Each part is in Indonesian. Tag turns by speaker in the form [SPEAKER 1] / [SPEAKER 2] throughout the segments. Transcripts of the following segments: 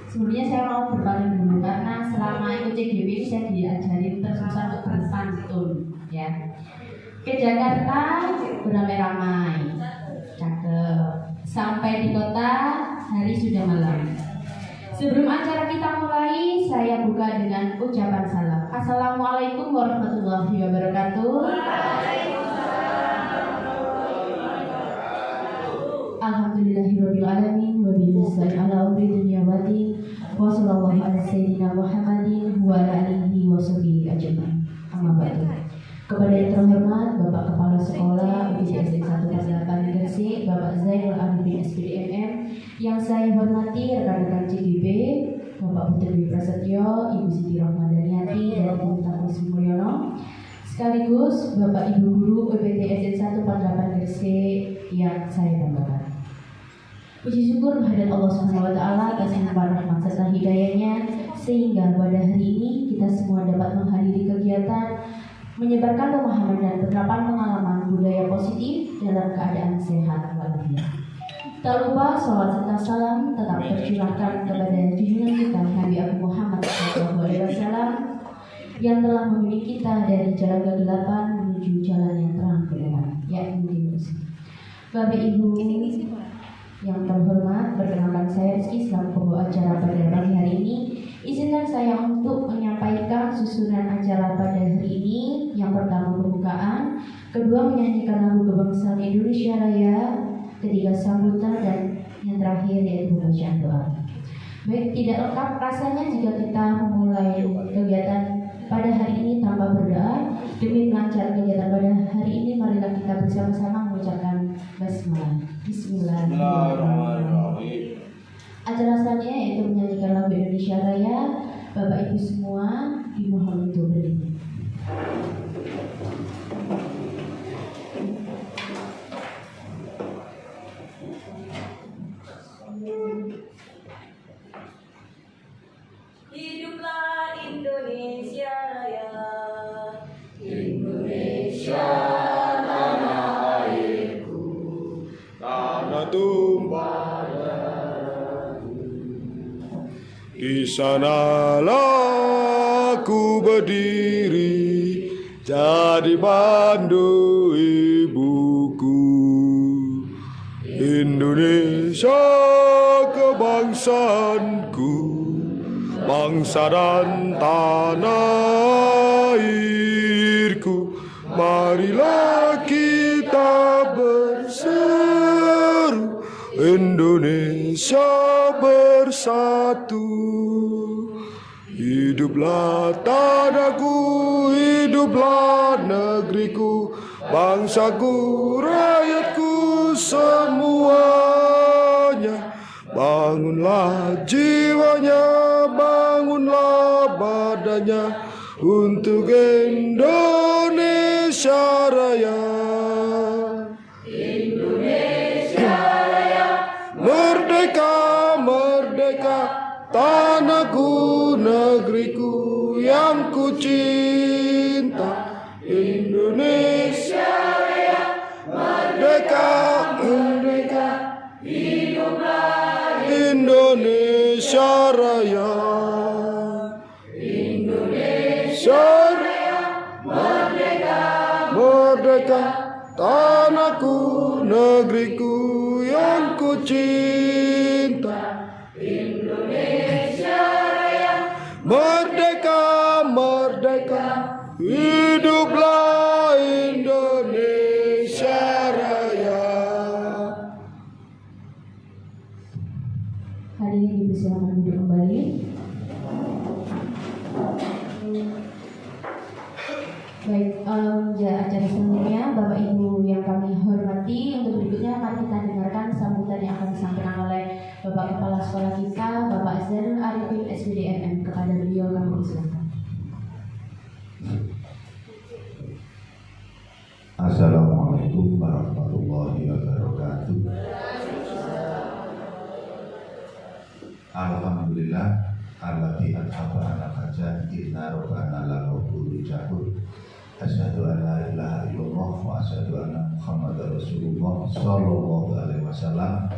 [SPEAKER 1] Sebelumnya saya mau berpaling dulu karena selama ikut CGB saya diajarin terus-terusan untuk berpantun, ya. Ke Jakarta beramai-ramai, cakep. Sampai di kota hari sudah malam. Sebelum acara kita mulai, saya buka dengan ucapan salam. Assalamualaikum warahmatullahi wabarakatuh. Alhamdulillahirabbil alamin wa bihi nasta'in ala umri dunya wa din wa sallallahu ala sayyidina Muhammadin wa ala alihi wa sahbihi ajmain. Amma ba'du. Kepada yang terhormat Bapak Kepala Sekolah UPD SD 148 Gresik, Bapak Zainul Arifin SPDMM, yang saya hormati rekan-rekan CGB, Bapak Putri Prasetyo, Ibu Siti Rohmadaniati, dan Ibu Takus Mulyono, sekaligus Bapak Ibu Guru UPD SD 148 Gresik yang saya banggakan. Puji syukur kehadirat Allah SWT atas limpahan rahmat serta hidayahnya, sehingga pada hari ini kita semua dapat menghadiri kegiatan menyebarkan pemahaman dan penerapan pengalaman budaya positif dalam keadaan sehat walafiat. Tak lupa salawat serta salam tetap tercurahkan kepada junjungan kita Nabi Abu Muhammad SAW yang telah membimbing kita dari jalan kegelapan menuju jalan yang terang benderang, yakni Bapak Ibu yang terhormat, perkenalkan saya Rizky selaku pembawa acara pada pagi hari ini. Izinkan saya untuk menyampaikan susunan acara pada hari ini. Yang pertama pembukaan, kedua menyanyikan lagu kebangsaan Indonesia Raya, ketiga sambutan, dan yang terakhir yaitu pembacaan doa. Baik, tidak lengkap rasanya jika kita memulai kegiatan pada hari ini tanpa berdoa. Demi melancar kegiatan pada hari ini, marilah kita bersama-sama mengucapkan basmalah. Bismillahirrahmanirrahim. Acara selanjutnya yaitu menyanyikan lagu Indonesia Raya. Bapak Ibu semua dimohon untuk berdiri.
[SPEAKER 2] Hiduplah Indonesia Raya, Indonesia tanah airku, tanah tumpah darahku. Di sanalah aku berdiri, jadi pandu ibuku. Indonesia kebangsaanku, bangsa dan tanah airku. Marilah kita berseru, Indonesia bersatu. Hiduplah tanahku, hiduplah negeriku, bangsaku, rakyatku semuanya. Bangunlah jiwanya, bangunlah badannya untuk Indonesia Raya. Indonesia Raya, merdeka, merdeka, tanahku, negeriku yang ku cinta. Indonesia Raya, merdeka, merdeka, hiduplah Indonesia Raya. Indonesia Raya, merdeka, merdeka, tanahku, negeriku yang ku cinta. Indonesia Raya, merdeka, merdeka, hiduplah Indonesia Raya.
[SPEAKER 1] Hadirin dipersilakan duduk kembali. Baik, acara selanjutnya Bapak Ibu yang kami hormati, untuk berikutnya akan kita dengarkan sambutan yang akan disampaikan oleh Bapak Kepala Sekolah kita, Bapak Zainul Arifin SPDMM. Kepada beliau kami persilakan.
[SPEAKER 3] Assalamualaikum warahmatullahi wabarakatuh. Alhamdulillah alladzi an'ama 'ala fajr inna rabbana laghafurur rahim. Asyhadu an la ilaha illallah wa asyhadu anna Muhammadar Rasulullah sallallahu alaihi wasallam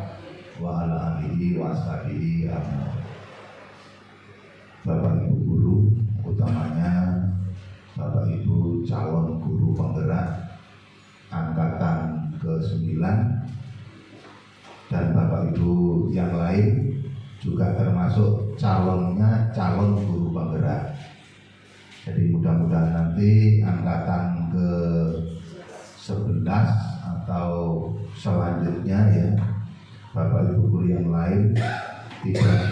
[SPEAKER 3] wa ala alihi wa ashabihi amin. calon guru penggerak angkatan ke-9 dan Bapak Ibu yang lain juga termasuk calon guru penggerak. Jadi mudah-mudahan nanti angkatan ke-11 atau selanjutnya ya, Bapak Ibu guru yang lain tidak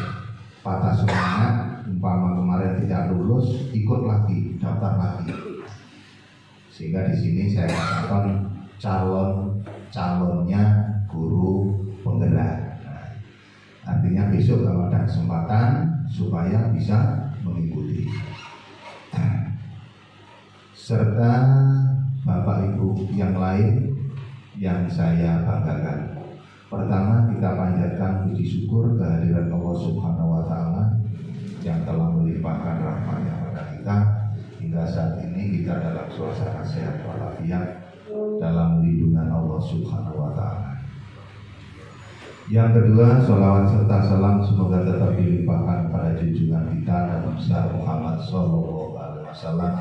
[SPEAKER 3] patah semangat, umpama kemarin tidak lulus, ikut lagi, daftar lagi. Sehingga di sini saya katakan calonnya guru penggerak. Nah, artinya besok kalau ada kesempatan supaya bisa mengikuti. Serta Bapak Ibu yang lain yang saya banggakan. Pertama, kita panjatkan puji syukur kehadiran Allah Subhanahu wa Ta'ala yang telah melimpahkan rahmat-Nya pada kita hingga saat ini kita dalam suasana sehat walafiat dalam lindungan Allah Subhanahu wa Ta'ala. Yang kedua, sholawat serta salam semoga tetap dilimpahkan pada junjungan kita Nabi besar Muhammad Sallallahu Alaihi Wasallam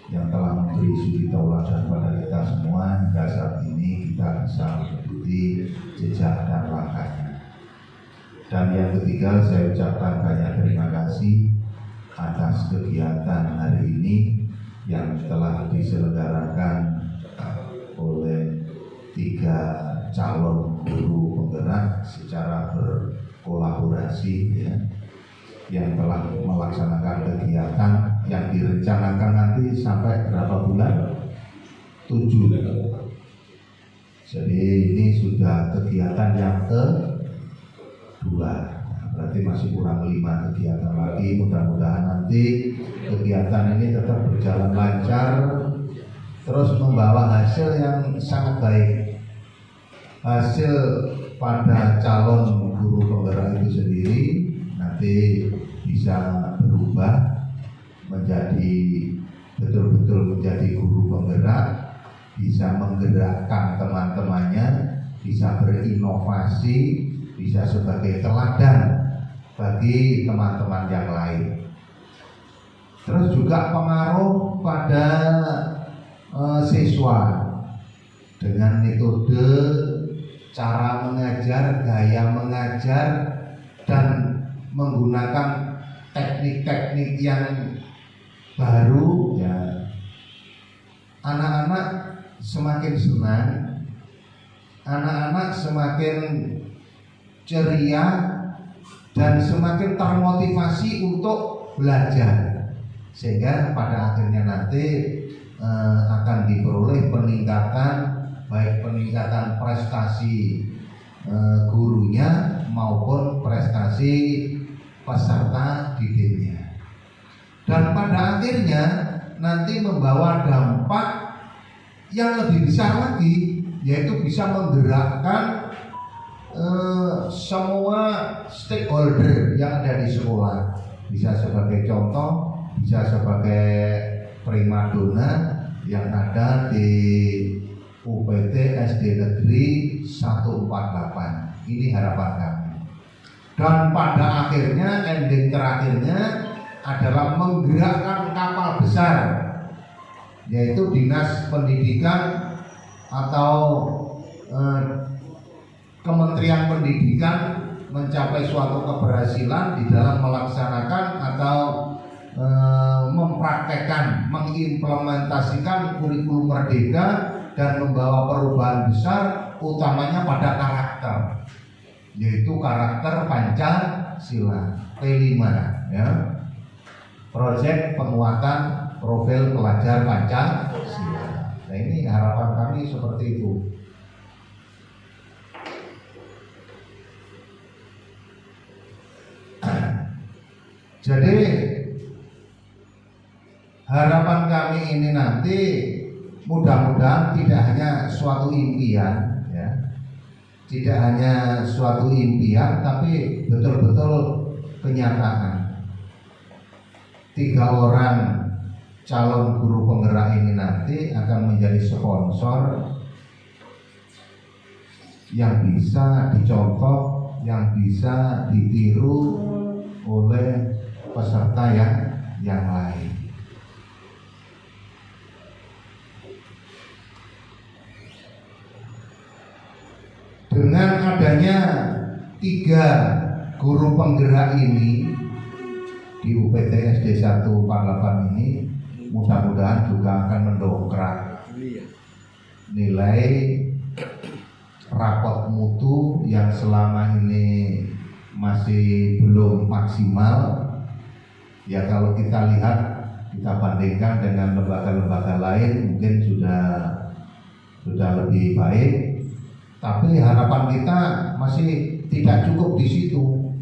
[SPEAKER 3] yang telah memberi suri tauladan pada kita semua hingga saat ini kita bisa mengikuti jejak dan langkahnya. Dan yang ketiga, saya ucapkan banyak terima kasih atas kegiatan hari ini yang telah diselenggarakan oleh 3 calon guru penggerak secara berkolaborasi ya, yang telah melaksanakan kegiatan yang direncanakan nanti sampai berapa bulan? 7. Jadi ini sudah kegiatan yang kedua, berarti masih kurang 5 kegiatan lagi. Mudah-mudahan nanti kegiatan ini tetap berjalan lancar, terus membawa hasil yang sangat baik. Hasil pada calon guru penggerak itu sendiri nanti bisa berubah menjadi betul-betul menjadi guru penggerak, bisa menggerakkan teman-temannya, bisa berinovasi, bisa sebagai teladan bagi teman-teman yang lain. Terus juga pengaruh pada siswa dengan metode cara mengajar, gaya mengajar, dan menggunakan teknik-teknik yang baru ya. Anak-anak semakin senang, anak-anak semakin ceria dan semakin termotivasi untuk belajar, sehingga pada akhirnya nanti akan diperoleh peningkatan, baik peningkatan prestasi gurunya maupun prestasi peserta didiknya, dan pada akhirnya nanti membawa dampak yang lebih besar lagi, yaitu bisa menggerakkan semua stakeholder yang ada di sekolah. Bisa sebagai contoh, bisa sebagai primadona yang ada di UPT SD Negeri 148. Ini harapan kami. Dan pada akhirnya, ending terakhirnya adalah menggerakkan kapal besar, yaitu Dinas Pendidikan atau Kementerian Pendidikan mencapai suatu keberhasilan di dalam melaksanakan atau mempraktekkan, mengimplementasikan kurikulum merdeka dan membawa perubahan besar, utamanya pada karakter, yaitu karakter Pancasila P5 ya. Proyek penguatan profil pelajar Pancasila. Nah, ini harapan kami seperti itu. Jadi harapan kami ini nanti mudah-mudahan tidak hanya suatu impian ya. Tidak hanya suatu impian, tapi betul-betul kenyataan. 3 orang calon guru penggerak ini nanti akan menjadi sponsor yang bisa dicontoh, yang bisa ditiru oleh peserta yang lain. adanya 3 guru penggerak ini di UPT SD 148 ini mudah-mudahan juga akan mendongkrak nilai rapot mutu yang selama ini masih belum maksimal. Ya kalau kita lihat, kita bandingkan dengan lembaga-lembaga lain mungkin sudah lebih baik, tapi harapan kita masih tidak cukup di situ.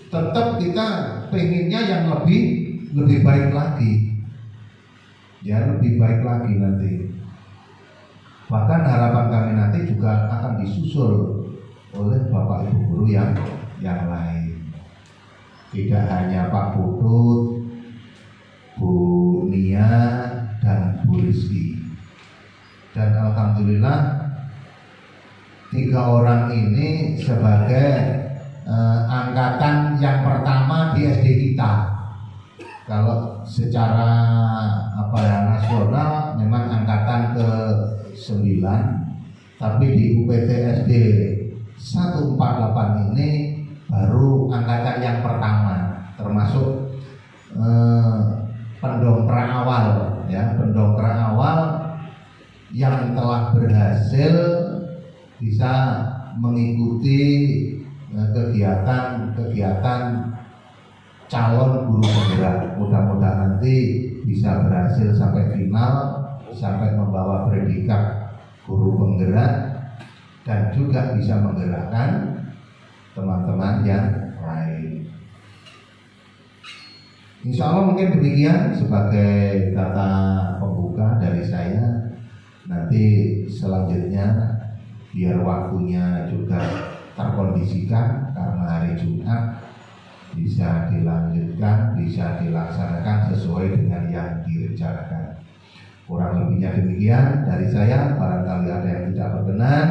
[SPEAKER 3] Tetap kita pengennya yang lebih baik lagi, ya lebih baik lagi nanti. Bahkan harapan kami nanti juga akan disusul oleh Bapak Ibu guru yang lain. Tidak hanya Pak Putut, Bu Nia, dan Bu Rizky. Dan alhamdulillah 3 orang ini sebagai angkatan yang pertama di SD kita. Kalau secara nasional memang angkatan ke-9, tapi di UPT SD 148 ini baru angkatan yang pertama, termasuk pendongkrak awal, ya, pendongkrak awal yang telah berhasil bisa mengikuti kegiatan calon guru penggerak. Mudah-mudahan nanti bisa berhasil sampai final, sampai membawa predikat guru penggerak dan juga bisa menggerakkan teman-teman yang lain. Insya Allah mungkin demikian sebagai kata pembuka dari saya. Nanti selanjutnya biar waktunya juga terkondisikan karena hari Jumat, bisa dilanjutkan, bisa dilaksanakan sesuai dengan yang direncanakan. Kurang lebihnya demikian dari saya. Barangkali ada yang tidak berkenan,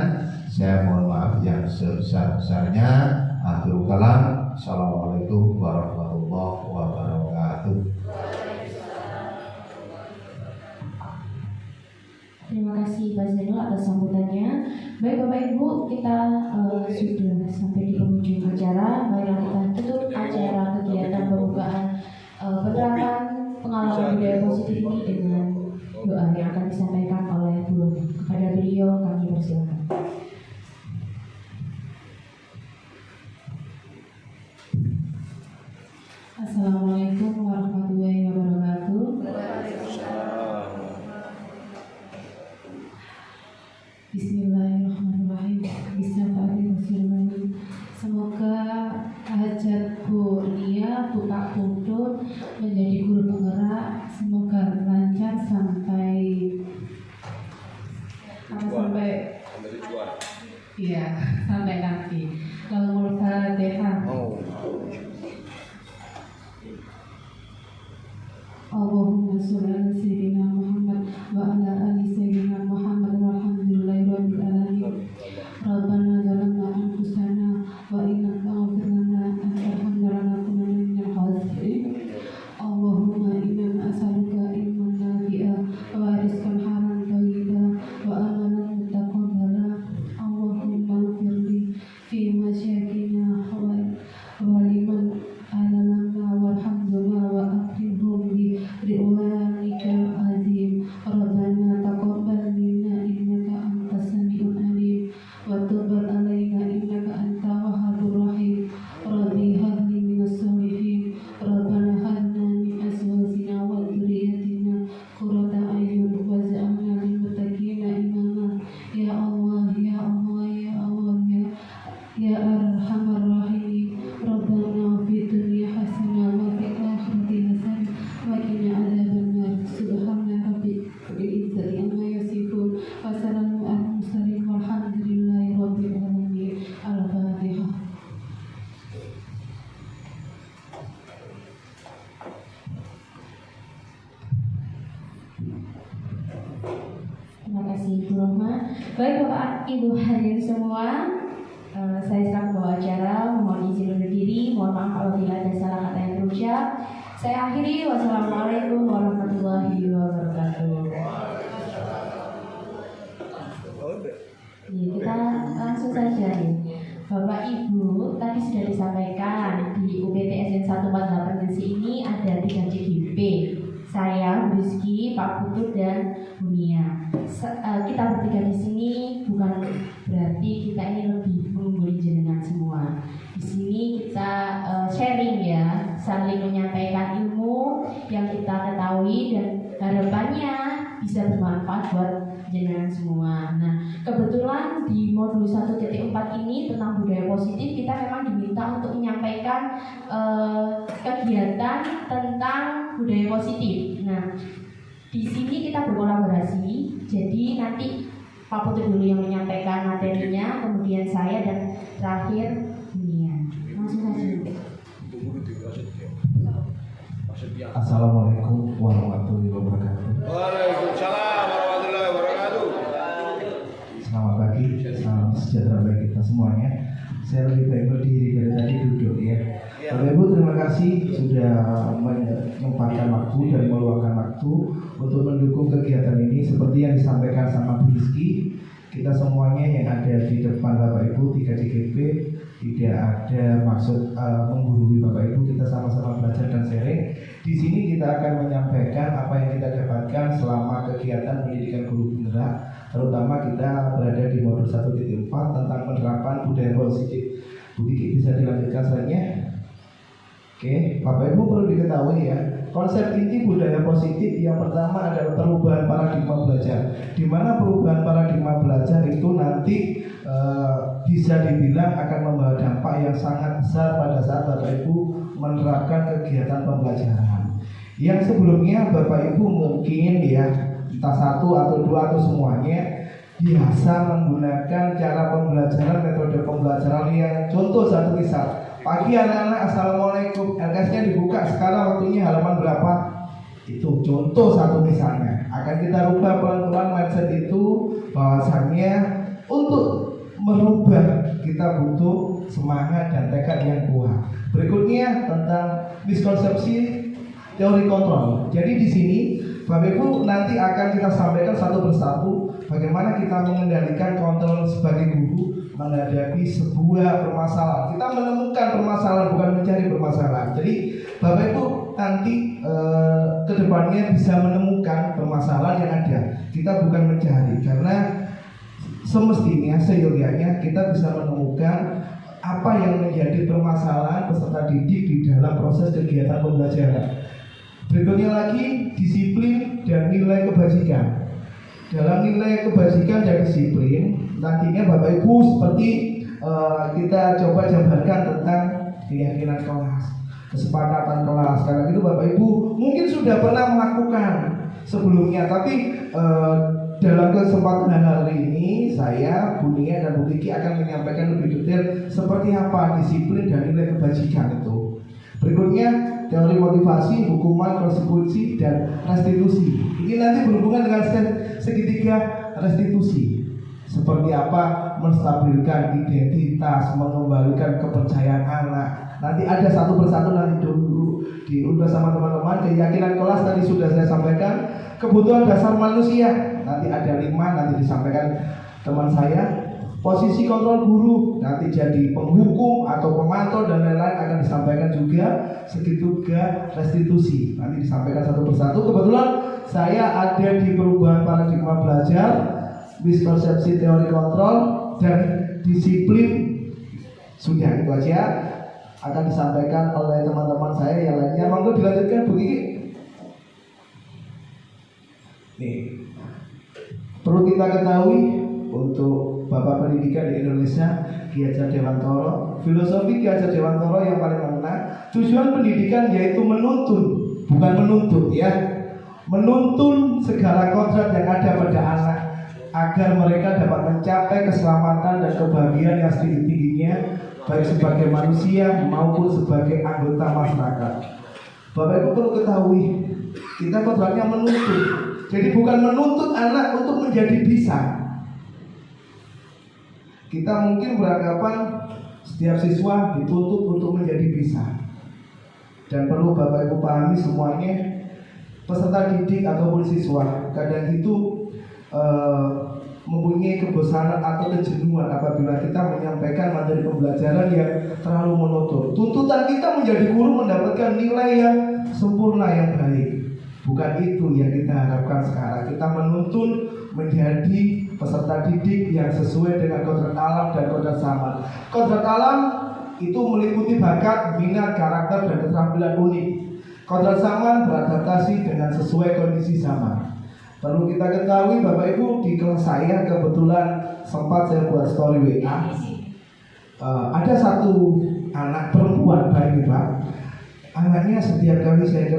[SPEAKER 3] saya mohon maaf yang sebesar-besarnya. Akhirul kalam. Assalamualaikum warahmatullahi wabarakatuh.
[SPEAKER 1] Terima kasih Pak Zainul atas sambutannya. Baik Bapak Ibu, kita sudah sampai di penghujung acara. Baiklah, kita tutup acara kegiatan pembukaan penerapan pengalaman budaya positif ini dengan doa yang akan disampaikan oleh Bu Romi. Kepada beliau kami persilakan.
[SPEAKER 4] Assalamualaikum warahmatullahi wabarakatuh. Bismillahirrahmanirrahim. Bismillahirrahmanirrahim. Semoga hajat Bu Nia, Bu Pak Putut menjadi guru penggerak. Semoga lancar sampai iya, sampai nanti. Lalu Al-Fatihah. Allahumma sholli ala sayyidina Muhammad wa ala ali sayyidina Muhammad walhamdulillahirabbil alamin. Rabbana zalamna anfusana wa in lam taghfir lana wa tarhamna lanakunanna minal khasirin. Allahumma inna nas'aluka ilman nafi'a wa rizqan halalan thayyiban wa amalan mutaqabbala. Allahumma ighfirli fi masyakina wa liman alamna warhamna wa akrimhum bi ridwanikal azim. Rabbana taqabbal minna innaka antas samiul alim wa tub alaina innaka antal wahhabur rahim. Rabbi habli minas solihin. Rabbana habna min azwajina wa dzurriyyatina qurrata a'yun waj'alna lil muttaqina imama. Ya Allah, ya Allah, ya Allah, ya arhamar rahimin. Rabbana fid dunya hasanah wa fil akhirati hasanah wa qina adzabannar. Subhana rabbika rabbil izzati amma yasifun wa salamun alal mursalin walhamdulillahi rabbil alamin. Al-Fatihah.
[SPEAKER 1] Terima kasih Bu Rohma. Baik Bapak Ibu hadirin semua, saya selaku pembawa acara mohon izin undur diri. Mohon maaf apabila ada salah kata yang terucap. Saya akhiri. Wassalamualaikum warahmatullahi wabarakatuh. Kita langsung saja nih. Bapak Ibu, tadi sudah disampaikan di UPTSN 148 Gresik ini ada 3 CGP. Saya, Rizky, Pak Putut, dan Bunia. Kita bertiga di sini bukan berarti kita ini lebih mengungguli jenengan semua. Di sini kita sharing ya, saling menyampaikan ilmu yang kita ketahui dan harapannya bisa bermanfaat buat jenengan semua. Nah, kebetulan di modul 1.4 ini tentang budaya positif kita memang diminta untuk menyampaikan kegiatan tentang budaya positif. Nah, di sini kita berkolaborasi. Jadi nanti Pak Putri dulu yang menyampaikan materinya, kemudian saya dan terakhir Dunia. Langsung saja.
[SPEAKER 3] Assalamualaikum warahmatullahi wabarakatuh.
[SPEAKER 2] Waalaikumsalam warahmatullahi wabarakatuh.
[SPEAKER 3] Selamat pagi, salam sejahtera bagi kita semuanya. Saya lebih baik berdiri dari tadi duduk ya. Bapak Ibu, terima kasih sudah menyempatkan waktu dan meluangkan waktu untuk mendukung kegiatan ini. Seperti yang disampaikan sama Bu Rizky, kita semuanya yang ada di depan Bapak Ibu 3 DGP tidak ada maksud menggurui Bapak Ibu. Kita sama-sama belajar dan sharing. Di sini kita akan menyampaikan apa yang kita dapatkan selama kegiatan pendidikan guru penggerak, terutama kita berada di modul 1.4 tentang penerapan budaya positif. Bu Kiki bisa dilanjutkan slide-nya. Oke, Bapak Ibu perlu diketahui ya, konsep inti budaya positif yang pertama adalah perubahan paradigma belajar. Di mana perubahan paradigma belajar itu nanti bisa dibilang akan membawa dampak yang sangat besar pada saat Bapak Ibu menerapkan kegiatan pembelajaran. Yang sebelumnya Bapak Ibu mungkin ya, entah 1 atau 2 atau semuanya biasa menggunakan cara pembelajaran, metode pembelajaran yang contoh satu misal. Pagi anak-anak, assalamualaikum, LKS-nya dibuka, sekarang waktunya halaman berapa? Itu contoh satu misalnya. Akan kita rubah pelan-pelan mindset itu, bahwasannya untuk merubah kita butuh semangat dan tekad yang kuat. Berikutnya tentang miskonsepsi teori kontrol. Jadi di sini Bapak Ibu nanti akan kita sampaikan satu persatu bagaimana kita mengendalikan kontrol sebagai guru menghadapi sebuah permasalahan. Kita menemukan permasalahan, bukan mencari permasalahan. Jadi Bapak Ibu nanti kedepannya bisa menemukan permasalahan yang ada. Kita bukan mencari, karena semestinya seyogyanya kita bisa menemukan apa yang menjadi permasalahan peserta didik di dalam proses kegiatan pembelajaran. Berikutnya lagi disiplin dan nilai kebajikan. Dalam nilai kebajikan dan disiplin nantinya Bapak Ibu seperti kita coba jabarkan tentang keyakinan kelas, kesepakatan kelas. Karena itu Bapak Ibu mungkin sudah pernah melakukan sebelumnya, tapi dalam kesempatan hari ini saya, Bu Nia dan Bu Kiki akan menyampaikan lebih detail seperti apa disiplin dan nilai kebajikan itu. Berikutnya teori motivasi, hukuman, konsekuensi, dan restitusi. Ini nanti berhubungan dengan segitiga restitusi. Seperti apa menstabilkan identitas, mengembalikan kepercayaan anak. Nanti ada satu persatu nanti dulu diunduh sama teman-teman. Keyakinan kelas tadi sudah saya sampaikan. Kebutuhan dasar manusia nanti ada 5, nanti disampaikan teman saya. Posisi kontrol guru nanti jadi penghukum atau pemantau dan lain-lain akan disampaikan juga. Segitiga restitusi nanti disampaikan satu persatu. Kebetulan saya ada di perubahan paradigma belajar, miskonsepsi teori kontrol, dan disiplin. Sudah itu aja akan disampaikan oleh teman-teman saya yang lainnya. Monggo dilanjutkan Bu Kiki. Nih, perlu kita ketahui untuk Bapak Pendidikan di Indonesia, Ki Hajar Dewantoro, filosofi Ki Hajar Dewantoro yang paling mengena, tujuan pendidikan yaitu menuntun, bukan menuntut ya, menuntun segala kodrat yang ada pada anak agar mereka dapat mencapai keselamatan dan kebahagiaan yang setinggi-tingginya, baik sebagai manusia maupun sebagai anggota masyarakat. Bapak Ibu perlu ketahui, kita kodratnya menuntut. Jadi bukan menuntut anak untuk menjadi bisa. Kita mungkin beranggapan setiap siswa dituntut untuk menjadi bisa. Dan perlu Bapak Ibu pahami semuanya, peserta didik ataupun siswa kadang itu
[SPEAKER 5] mempunyai kebosanan atau kejenuhan apabila kita menyampaikan materi pembelajaran yang terlalu monoton. Tuntutan kita menjadi guru mendapatkan nilai yang sempurna, yang baik. Bukan itu yang kita harapkan sekarang. Kita menuntun menjadi peserta didik yang sesuai dengan kodrat alam dan kodrat zaman. Kodrat alam itu meliputi bakat, minat, karakter, dan keterampilan unik. Kodrat zaman beradaptasi dengan sesuai kondisi zaman. Perlu kita ketahui Bapak Ibu, di kelas saya kebetulan sempat saya buat story WA. Ada satu anak perempuan baik Pak. Anaknya setiap kali saya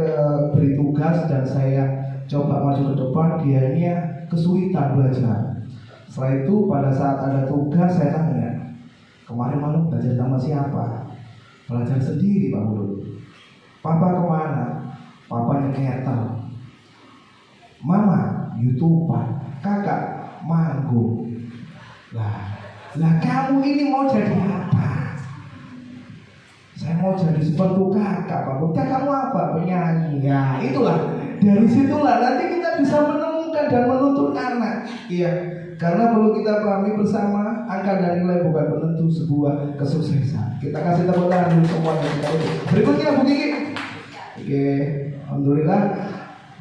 [SPEAKER 5] beri tugas dan saya coba maju ke depan, dianya kesulitan belajar. Setelah itu pada saat ada tugas saya tanya, kemarin malam belajar sama siapa? Belajar sendiri Pak Guru. Papa kemana? Papa nyeketel. Mama YouTuber, kakak manggung. Lah kamu ini mau jadi apa? Saya mau jadi seperti kakak, Pak. Kakakmu apa? Penyanyi. Ya itulah. Dari situlah nanti kita bisa menemukan dan menuntun anak. Iya. Karena perlu kita pahami bersama, angka dan nilai bukan penentu sebuah kesuksesan. Kita kasih tepuk tangan dulu semuanya kita ini. Berikutnya Bu Kiki. Oke, alhamdulillah.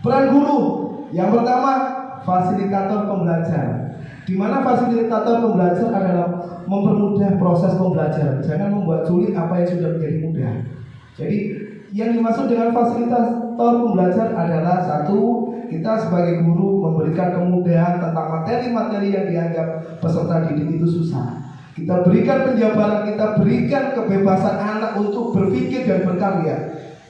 [SPEAKER 5] Peran guru. Yang pertama, fasilitator pembelajaran. Di mana fasilitator pembelajaran adalah mempermudah proses pembelajaran. Jangan membuat sulit apa yang sudah menjadi mudah. Jadi yang dimaksud dengan fasilitator pembelajaran adalah satu, kita sebagai guru memberikan kemudahan tentang materi-materi yang dianggap peserta didik itu susah. Kita berikan penjabaran, kita berikan kebebasan anak untuk berpikir dan berkarya.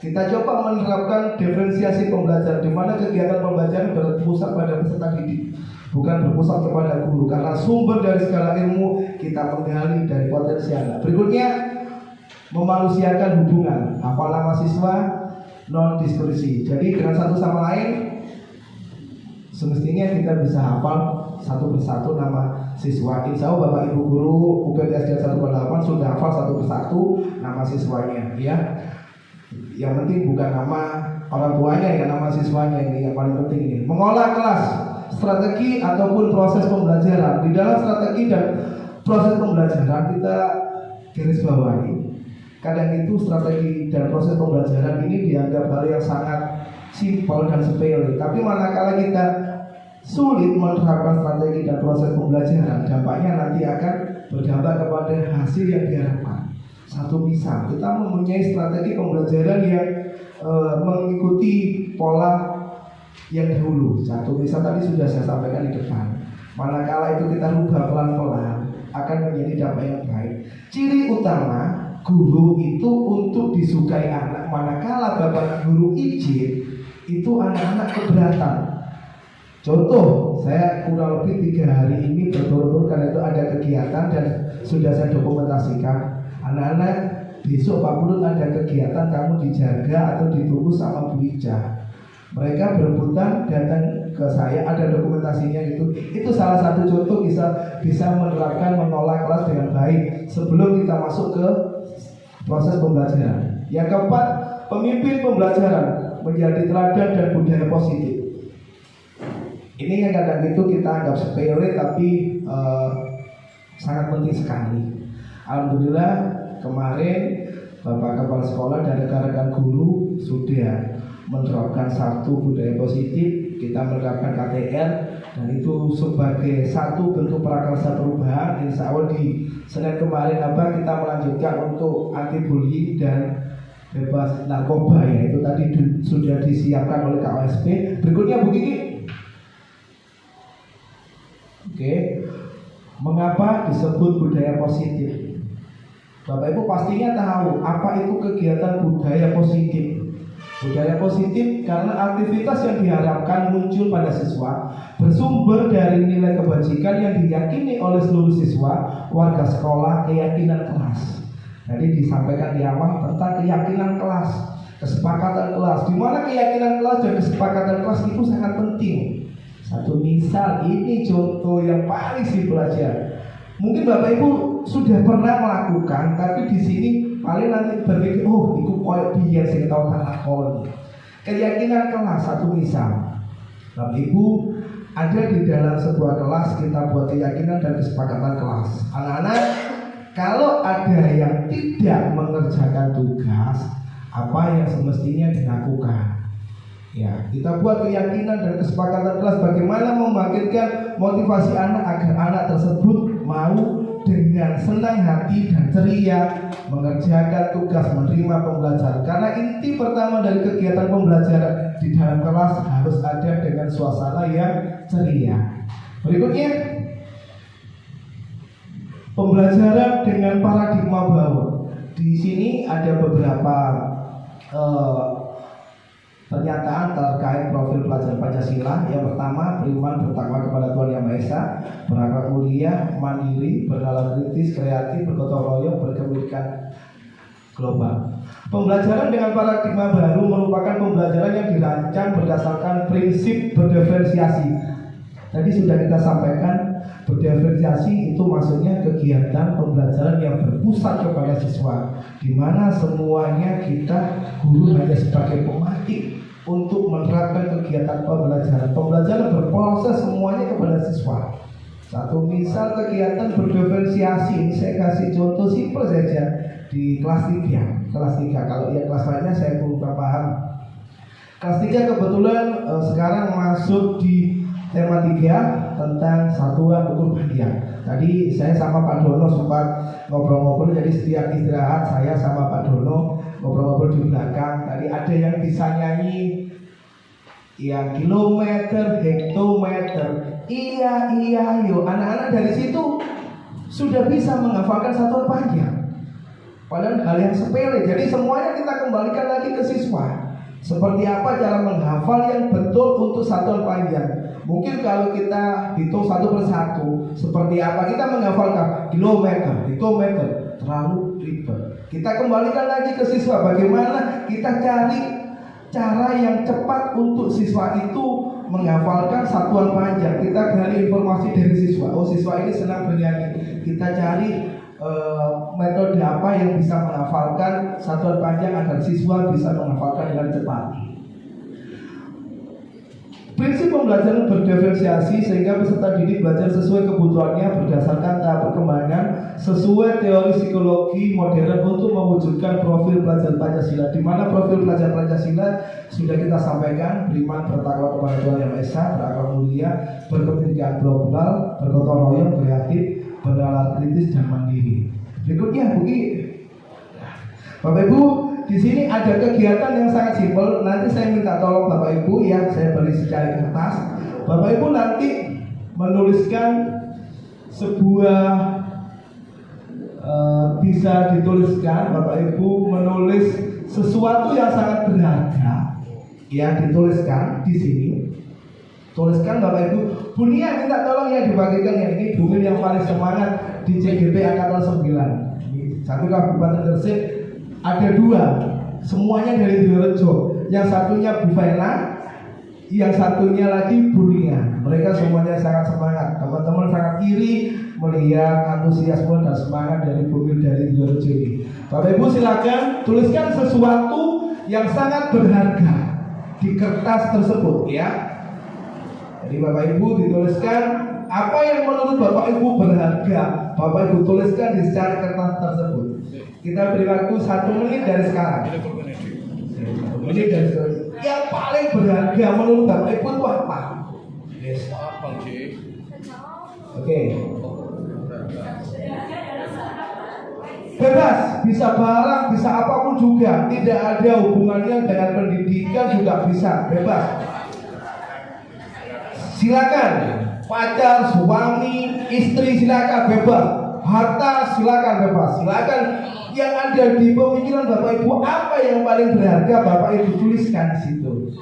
[SPEAKER 5] Kita coba menerapkan diferensiasi pembelajaran, di mana kegiatan pembelajaran berpusat pada peserta didik, bukan berpusat kepada guru, karena sumber dari segala ilmu kita menggali dari potensi anak. Berikutnya, memanusiakan hubungan. Hafal nama siswa, non diskursi. Jadi dengan satu sama lain, semestinya kita bisa hafal satu persatu nama siswa. Insya Allah Bapak Ibu Guru UPTSD 108 sudah hafal satu persatu nama siswanya, ya. Yang penting bukan nama orang tuanya, ya, nama siswanya ini yang paling penting ini. Mengolah kelas, strategi ataupun proses pembelajaran. Di dalam strategi dan proses pembelajaran kita garis bawahi. Kadang itu strategi dan proses pembelajaran ini dianggap hal yang sangat simpel dan sepele. Tapi manakala kita sulit menerapkan strategi dan proses pembelajaran, dampaknya nanti akan berdampak kepada hasil yang diharapkan. Satu misal, kita mempunyai strategi pembelajaran yang mengikuti pola yang dahulu. Satu misal tadi sudah saya sampaikan di depan. Manakala itu kita rubah pelan-pelan, akan menjadi dampak yang baik. Ciri utama guru itu untuk disukai anak. Manakala bapak guru izin, itu anak-anak keberatan. Contoh, saya kurang lebih 3 hari ini berturut-turut karena itu ada kegiatan dan sudah saya dokumentasikan. Anak-anak, besok Pak Bulut ada kegiatan, kamu dijaga atau ditunggu sama Bu Ija. Mereka berebutan datang ke saya, ada dokumentasinya gitu. Itu salah satu contoh bisa menerapkan mengolah kelas dengan baik sebelum kita masuk ke proses pembelajaran. Yang keempat, pemimpin pembelajaran menjadi teladan dan budaya positif. Ini yang kadang itu kita anggap sepele tapi sangat penting sekali. Alhamdulillah kemarin Bapak Kepala Sekolah dan rekan-rekan guru sudah menerapkan satu budaya positif. Kita menerapkan KTR dan itu sebagai satu bentuk prakarsa perubahan. Insya Allah di Senin kemarin kita melanjutkan untuk anti bullying dan bebas narkoba, ya itu tadi sudah disiapkan oleh KOSP. Berikutnya Bu Kiki. Oke, mengapa disebut budaya positif? Bapak Ibu pastinya tahu apa itu kegiatan budaya positif. Budaya positif karena aktivitas yang diharapkan muncul pada siswa bersumber dari nilai kebajikan yang diyakini oleh seluruh siswa, warga sekolah, keyakinan kelas. Jadi disampaikan di awal tentang keyakinan kelas, kesepakatan kelas, di mana keyakinan kelas dan kesepakatan kelas itu sangat penting. Satu misal, ini contoh yang paling simpel aja. Mungkin Bapak Ibu sudah pernah melakukan, tapi di sini paling nanti berpikir, oh itu koyok biar saya tahu tak lakon. Keyakinan kelas, satu misal, Bapak Ibu ada di dalam sebuah kelas kita buat keyakinan dan kesepakatan kelas. Anak-anak, kalau ada yang tidak mengerjakan tugas, apa yang semestinya dilakukan? Ya, kita buat keyakinan dan kesepakatan kelas bagaimana membangkitkan motivasi anak agar anak tersebut mau dengan senang hati dan ceria mengerjakan tugas, menerima pembelajaran. Karena inti pertama dari kegiatan pembelajaran di dalam kelas harus ada dengan suasana yang ceria. Berikutnya, pembelajaran dengan paradigma baru. Di sini ada beberapa pernyataan terkait profil pelajar Pancasila. Yang pertama, beriman bertakwa kepada Tuhan Yang Maha Esa, berakhlak mulia, mandiri, bernalar kritis, kreatif, bergotong royong, berkepentingan global. Pembelajaran dengan paradigma baru merupakan pembelajaran yang dirancang berdasarkan prinsip berdiferensiasi. Tadi sudah kita sampaikan, berdiferensiasi itu maksudnya kegiatan pembelajaran yang berpusat kepada siswa, di mana semuanya kita guru hanya sebagai pematik untuk menerapkan kegiatan pembelajaran. Pembelajaran berproses semuanya kepada siswa. Satu misal kegiatan berdiferensiasi, ini saya kasih contoh simpel saja di kelas 3. Kalau yang kelas lainnya saya kurang paham. Kelas 3 kebetulan sekarang masuk di tema 3 tentang satuan ukur hadiah. Tadi saya sama Pak Dono sempat ngobrol-ngobrol, jadi setiap istirahat saya sama Pak Dono ngobrol-ngobrol di belakang. Tadi ada yang bisa nyanyi ya kilometer, hektometer, iya, yo. Anak-anak dari situ sudah bisa menghafalkan satuan panjang. Padahal hal yang sepele. Jadi semuanya kita kembalikan lagi ke siswa. Seperti apa cara menghafal yang betul untuk satuan panjang. Mungkin kalau kita hitung satu persatu, seperti apa kita menghafalkan kilometer, hektometer, terlalu ribet. Kita kembalikan lagi ke siswa, bagaimana kita cari cara yang cepat untuk siswa itu menghafalkan satuan panjang. Kita gali informasi dari siswa. Oh, siswa ini senang bernyanyi. Kita cari metode apa yang bisa menghafalkan satuan panjang agar siswa bisa menghafalkan dengan cepat. Prinsip pembelajaran berdiferensiasi sehingga peserta didik belajar sesuai kebutuhannya berdasarkan tahap perkembangan sesuai teori psikologi modern untuk mewujudkan profil pelajar Pancasila. Di mana profil pelajar Pancasila sudah kita sampaikan: beriman bertakwa kepada Tuhan Yang Maha Esa, berakhlak mulia, berkepentingan global, bergotong royong, kreatif, bernalar kritis dan mandiri. Berikutnya, Bapak Ibu, di sini ada kegiatan yang sangat simpel. Nanti saya minta tolong Bapak Ibu ya, saya beri secari kertas. Bapak Ibu nanti menuliskan sebuah bisa dituliskan. Bapak Ibu menulis sesuatu yang sangat berharga, ya dituliskan di sini. Tuliskan Bapak Ibu. Bu Nia minta tolong ya dibagikan ya, ini Bu Nia yang paling semangat di CGP Angkatan 9. Satu Kabupaten Gresik, ada 2, semuanya dari Direjo. Yang satunya Bu Vena, yang satunya lagi Bu Nia. Mereka semuanya sangat semangat. Teman-teman sangat iri melihat antusiasme dan semangat dari Bu Nia dari Direjo ini. Bapak Ibu silakan tuliskan sesuatu yang sangat berharga di kertas tersebut ya. Jadi Bapak Ibu dituliskan apa yang menurut Bapak Ibu berharga. Bapak Ibu tuliskan di secari kertas tersebut. Kita beri waktu 1 menit dari sekarang. 1 menit dari sekarang. Yang paling berharga menurut Bapak Ibu itu apa? Yes. Oke. Bebas, bisa barang, bisa apapun juga. Tidak ada hubungannya dengan pendidikan juga bisa. Bebas. Silakan, pacar, suami, istri silakan bebas, harta silakan bebas, silakan. Yang ada di pemikiran Bapak Ibu apa yang paling berharga Bapak Ibu tuliskan di situ.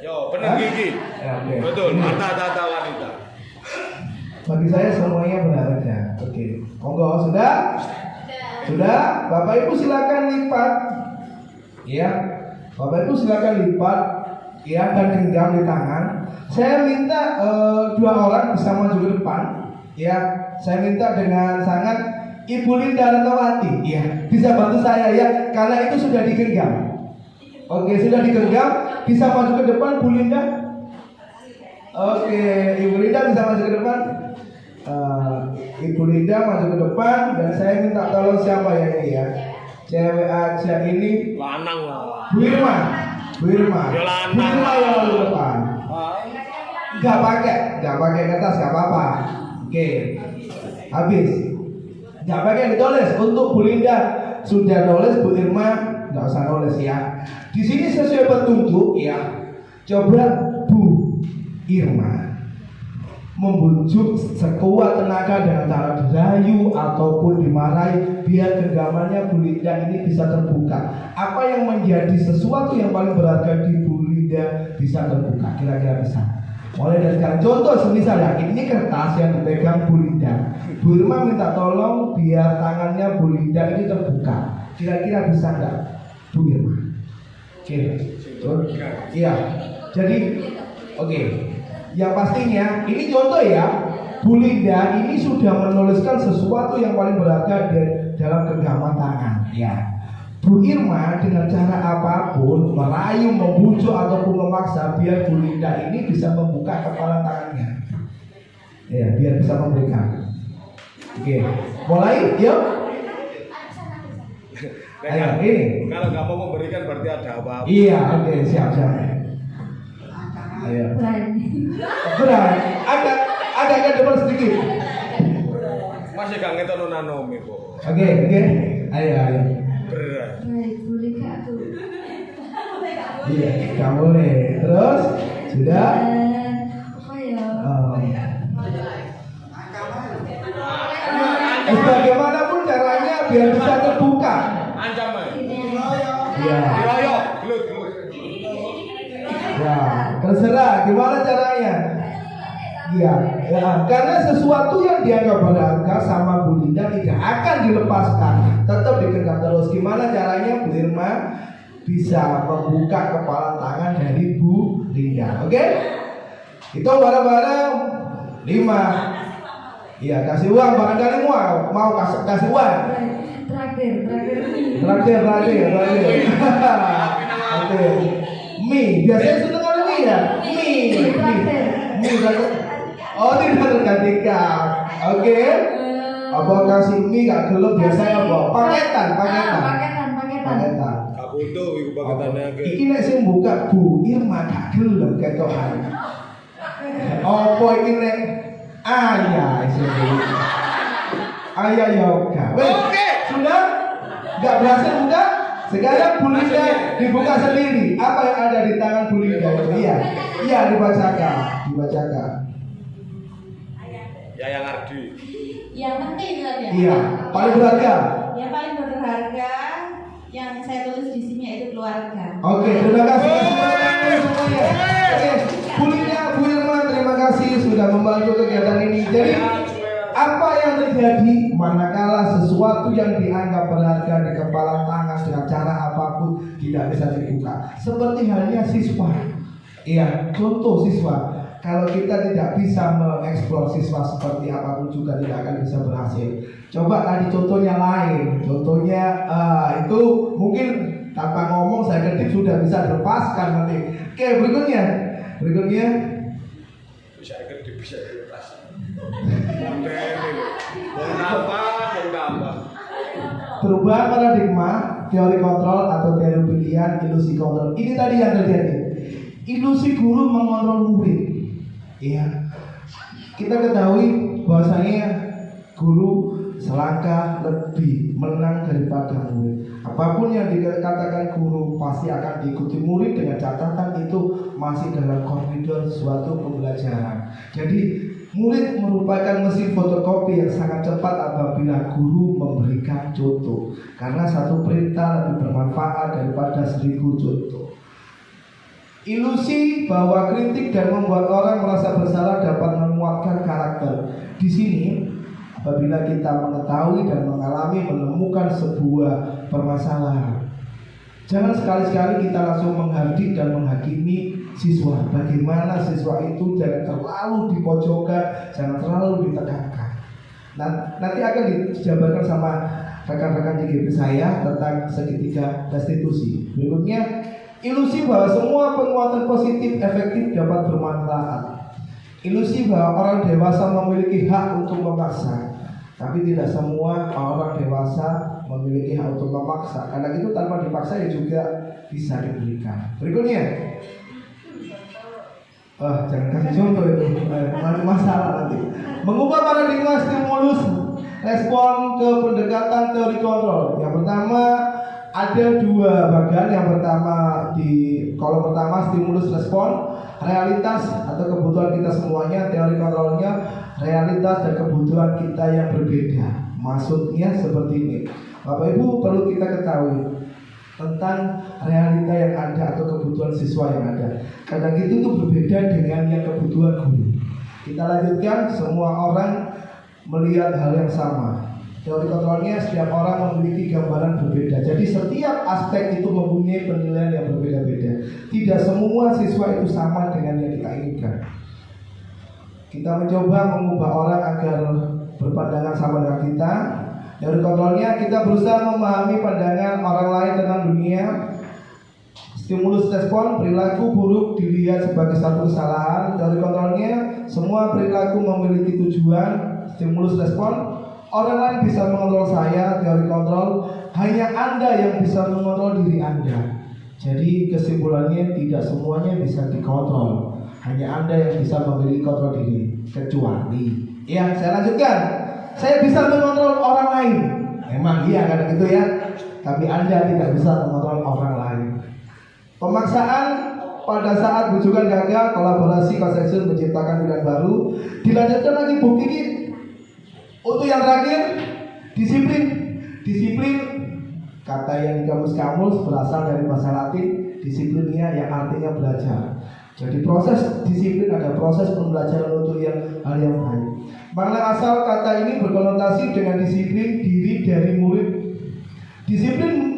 [SPEAKER 2] Yo, benar Gigi.
[SPEAKER 5] Ya, okay.
[SPEAKER 2] Betul, mata-mata wanita.
[SPEAKER 5] Bagi saya semuanya berharga. Oke, monggo sudah? Sudah, Bapak Ibu silakan lipat. Ya, Bapak Ibu silakan lipat. Ya, dan genggam di tangan. Saya minta 2 orang bisa maju ke depan. Ya, saya minta dengan sangat Ibu Linda Retawati. Ya, bisa bantu saya ya, karena itu sudah digenggam. Oke, sudah digenggam. Bisa maju ke depan Bu Linda. Oke, Ibu Linda bisa maju ke depan. Ibu Linda maju ke depan dan saya minta tolong siapa ya ini ya? Cewek aja ini.
[SPEAKER 2] Lanang lah.
[SPEAKER 5] Bu Irma. Bu Irma.
[SPEAKER 2] Ya,
[SPEAKER 5] Bu
[SPEAKER 2] lanang.
[SPEAKER 5] Irma yang maju ke depan. Gak pakai kertas, gak apa-apa. Oke, habis. Gak pakai ditulis. Untuk Bu Linda sudah nulis, Bu Irma nggak usah nulis ya. Di sini sesuai petunjuk ya. Coba Bu Irma membujuk sekuat tenaga dengan cara dirayu ataupun dimarahi biar genggamannya Bu Linda ini bisa terbuka. Apa yang menjadi sesuatu yang paling berharga di Bu Linda bisa terbuka? Kira-kira bisa. Mulai dari sekarang. Contoh semisal ya, ini kertas yang dipegang Bu Linda. Bu Irma minta tolong biar tangannya Bu Linda ini terbuka. Kira-kira bisa nggak, Bu Irma? Oke. Iya. Jadi, oke. Yang pastinya, ini contoh ya, Bu Linda ini sudah menuliskan sesuatu yang paling berharga dalam genggaman tangan. Ya. Bu Irma dengan cara apapun merayu, membujuk ataupun memaksa biar Bu Linda ini bisa membuka kepala tangannya. Ya, biar bisa memberikan. Oke, mulai, yuk. Ayo, ini.
[SPEAKER 2] Kalau nggak mau memberikan berarti ada apa-apa.
[SPEAKER 5] Iya, oke, siap. Ayo. Berat. Agak ke depan sedikit.
[SPEAKER 2] Masih gak ngeton nanomi kok.
[SPEAKER 5] Oke. Ayo.
[SPEAKER 2] Berat.
[SPEAKER 4] Boleh Kak tuh.
[SPEAKER 5] Iya, nggak boleh. Terus sudah.
[SPEAKER 4] Apa ya?
[SPEAKER 5] Bagaimanapun caranya biar bisa terbuka.
[SPEAKER 2] Ancam aja.
[SPEAKER 5] Iya.
[SPEAKER 2] Ayo, gelut.
[SPEAKER 5] Ya, terserah gimana caranya. Iya, ya, karena sesuatu yang dianggap berharga sama Bu Linda tidak akan dilepaskan, tetap digenggam terus. Gimana caranya Bu Irma bisa membuka kepala tangan dari Bu Linda? Oke? Itu bareng-bareng 5. Iya, kasih uang barangkali mau kasih uang. Terakhir. Oke. Mie, biasanya sudah kalau mie ya. Mie terakhir. Oh, tidak tergantikan. Oke. Apa kasih mie gak gelap biasanya apa? Paketan.
[SPEAKER 2] Gak butuh iku paketannya ke.
[SPEAKER 5] Iki nek sing buka Bu Irma gak gelem ketokan. Apa iki nek ayah yoga.
[SPEAKER 2] Oke.
[SPEAKER 5] Sudah? Gak berhasil buka? Sekarang Bu Linda dibuka sendiri. Apa yang ada di tangan Bu Linda? Iya, dibacakan.
[SPEAKER 2] Ya yang Ardi.
[SPEAKER 1] Yang penting saja.
[SPEAKER 5] Iya, paling berharga.
[SPEAKER 1] Yang paling berharga yang saya tulis di sini yaitu keluarga.
[SPEAKER 5] Oke, terima kasih semuanya. Oke, Bu Linda, Bu Irma, terima kasih sudah membantu kegiatan ini. Jadi apa yang terjadi manakala sesuatu yang dianggap berharga di kepala tangan dengan cara apapun tidak bisa dibuka? Seperti halnya siswa. Iya, contoh siswa. Kalau kita tidak bisa mengeksplor siswa seperti apapun juga tidak akan bisa berhasil. Coba tadi contohnya lain. Contohnya itu mungkin tanpa ngomong saya ketik sudah bisa dilepaskan nanti. Oke, berikutnya.
[SPEAKER 2] Bisa dilepas. Nambah.
[SPEAKER 5] Perubahan paradigma, teori kontrol atau teori pilihan, ilusi kontrol. Ini tadi yang terjadi. Ilusi guru mengontrol murid. Iya. Kita ketahui bahwasanya guru selangkah lebih menang daripada murid. Apapun yang dikatakan guru pasti akan diikuti murid dengan catatan itu masih dalam koridor suatu pembelajaran. Jadi murid merupakan mesin fotokopi yang sangat cepat apabila guru memberikan contoh. Karena satu perintah lebih bermanfaat daripada 1000 contoh. Ilusi bahwa kritik dan membuat orang merasa bersalah dapat menguatkan karakter. Di sini, apabila kita mengetahui dan menemukan sebuah permasalahan, jangan sekali-sekali kita langsung menghardik dan menghakimi siswa. Bagaimana siswa itu jangan terlalu dipojokkan, jangan terlalu ditekankan. Nanti akan dijabarkan sama rekan-rekan JGP saya tentang segitiga restitusi. Berikutnya, ilusi bahwa semua penguatan positif efektif dapat bermanfaat. ilusi bahwa orang dewasa memiliki hak untuk memaksa, tapi tidak semua orang dewasa memiliki hak untuk memaksa. Karena itu tanpa dipaksa ya juga bisa diberikan. Berikutnya, jangan kasih contoh itu, masalah nanti. Mengubah paradigma stimulus respon ke pendekatan teori kontrol. Yang pertama ada dua bagian. Yang pertama di kolom pertama stimulus respon, realitas atau kebutuhan kita semuanya. Teori kontrolnya realitas dan kebutuhan kita yang berbeda. Maksudnya seperti ini, Bapak Ibu perlu kita ketahui tentang realita yang ada atau kebutuhan siswa yang ada. Kadang itu tuh berbeda dengan yang kebutuhan guru. Kita lanjutkan, semua orang melihat hal yang sama. Teori kontrolnya setiap orang memiliki gambaran berbeda. Jadi setiap aspek itu mempunyai penilaian yang berbeda-beda. Tidak semua siswa itu sama dengan yang kita inginkan. Kita mencoba mengubah orang agar berpandangan sama dengan kita. Teori kontrolnya kita berusaha memahami pandangan orang lain tentang dunia. Stimulus respon, perilaku buruk dilihat sebagai satu kesalahan. Teori kontrolnya semua perilaku memiliki tujuan. Stimulus respon, orang lain bisa mengontrol saya. Teori kontrol, hanya Anda yang bisa mengontrol diri Anda. Jadi kesimpulannya tidak semuanya bisa dikontrol. Hanya Anda yang bisa memiliki kontrol diri. Kecuali, ya saya lanjutkan, saya bisa mengontrol orang lain. Memang iya kan gitu ya. Tapi Anda tidak bisa mengontrol orang lain. Pemaksaan pada saat bujukan gagal, kolaborasi konsensus menciptakan pilihan baru. Dilanjutkan lagi bukti ini. Untuk yang terakhir, disiplin. Disiplin kata yang kamus-kamus berasal dari bahasa Latin disiplinnya yang artinya belajar. Jadi proses disiplin ada proses pembelajaran untuk hal yang baik. Makna asal kata ini berkonotasi dengan disiplin diri dari murid. Disiplin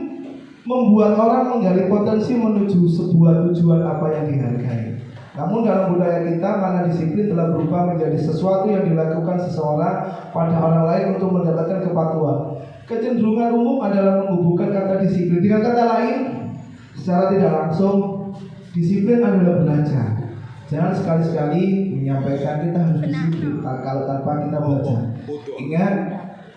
[SPEAKER 5] membuat orang menggali potensi menuju sebuah tujuan apa yang dihargai. Namun dalam budaya kita, makna disiplin telah berubah menjadi sesuatu yang dilakukan seseorang pada orang lain untuk mendapatkan kepatuhan. Kecenderungan umum adalah menghubungkan kata disiplin. Dengan kata lain, secara tidak langsung, disiplin adalah belajar. Jangan sekali-sekali menyampaikan kita harus disiplin kalau tanpa kita belajar. Ingat,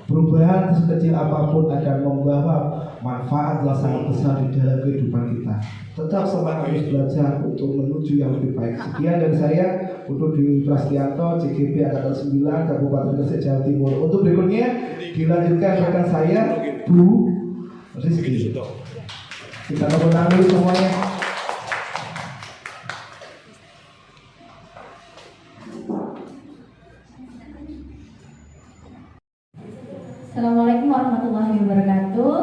[SPEAKER 5] perubahan sekecil apapun akan membawa manfaat yang sangat besar di dalam kehidupan kita. Tetap semangat terus belajar untuk menuju yang lebih baik. Sekian dari saya, untuk Dwi Prastianto, CGP Angkatan 9, Kabupaten Gresik, Jawa Timur. Untuk berikutnya dilanjutkan rekan saya, Bu Rizky. Kita tepuk tangan dulu semuanya.
[SPEAKER 1] Assalamualaikum warahmatullahi wabarakatuh.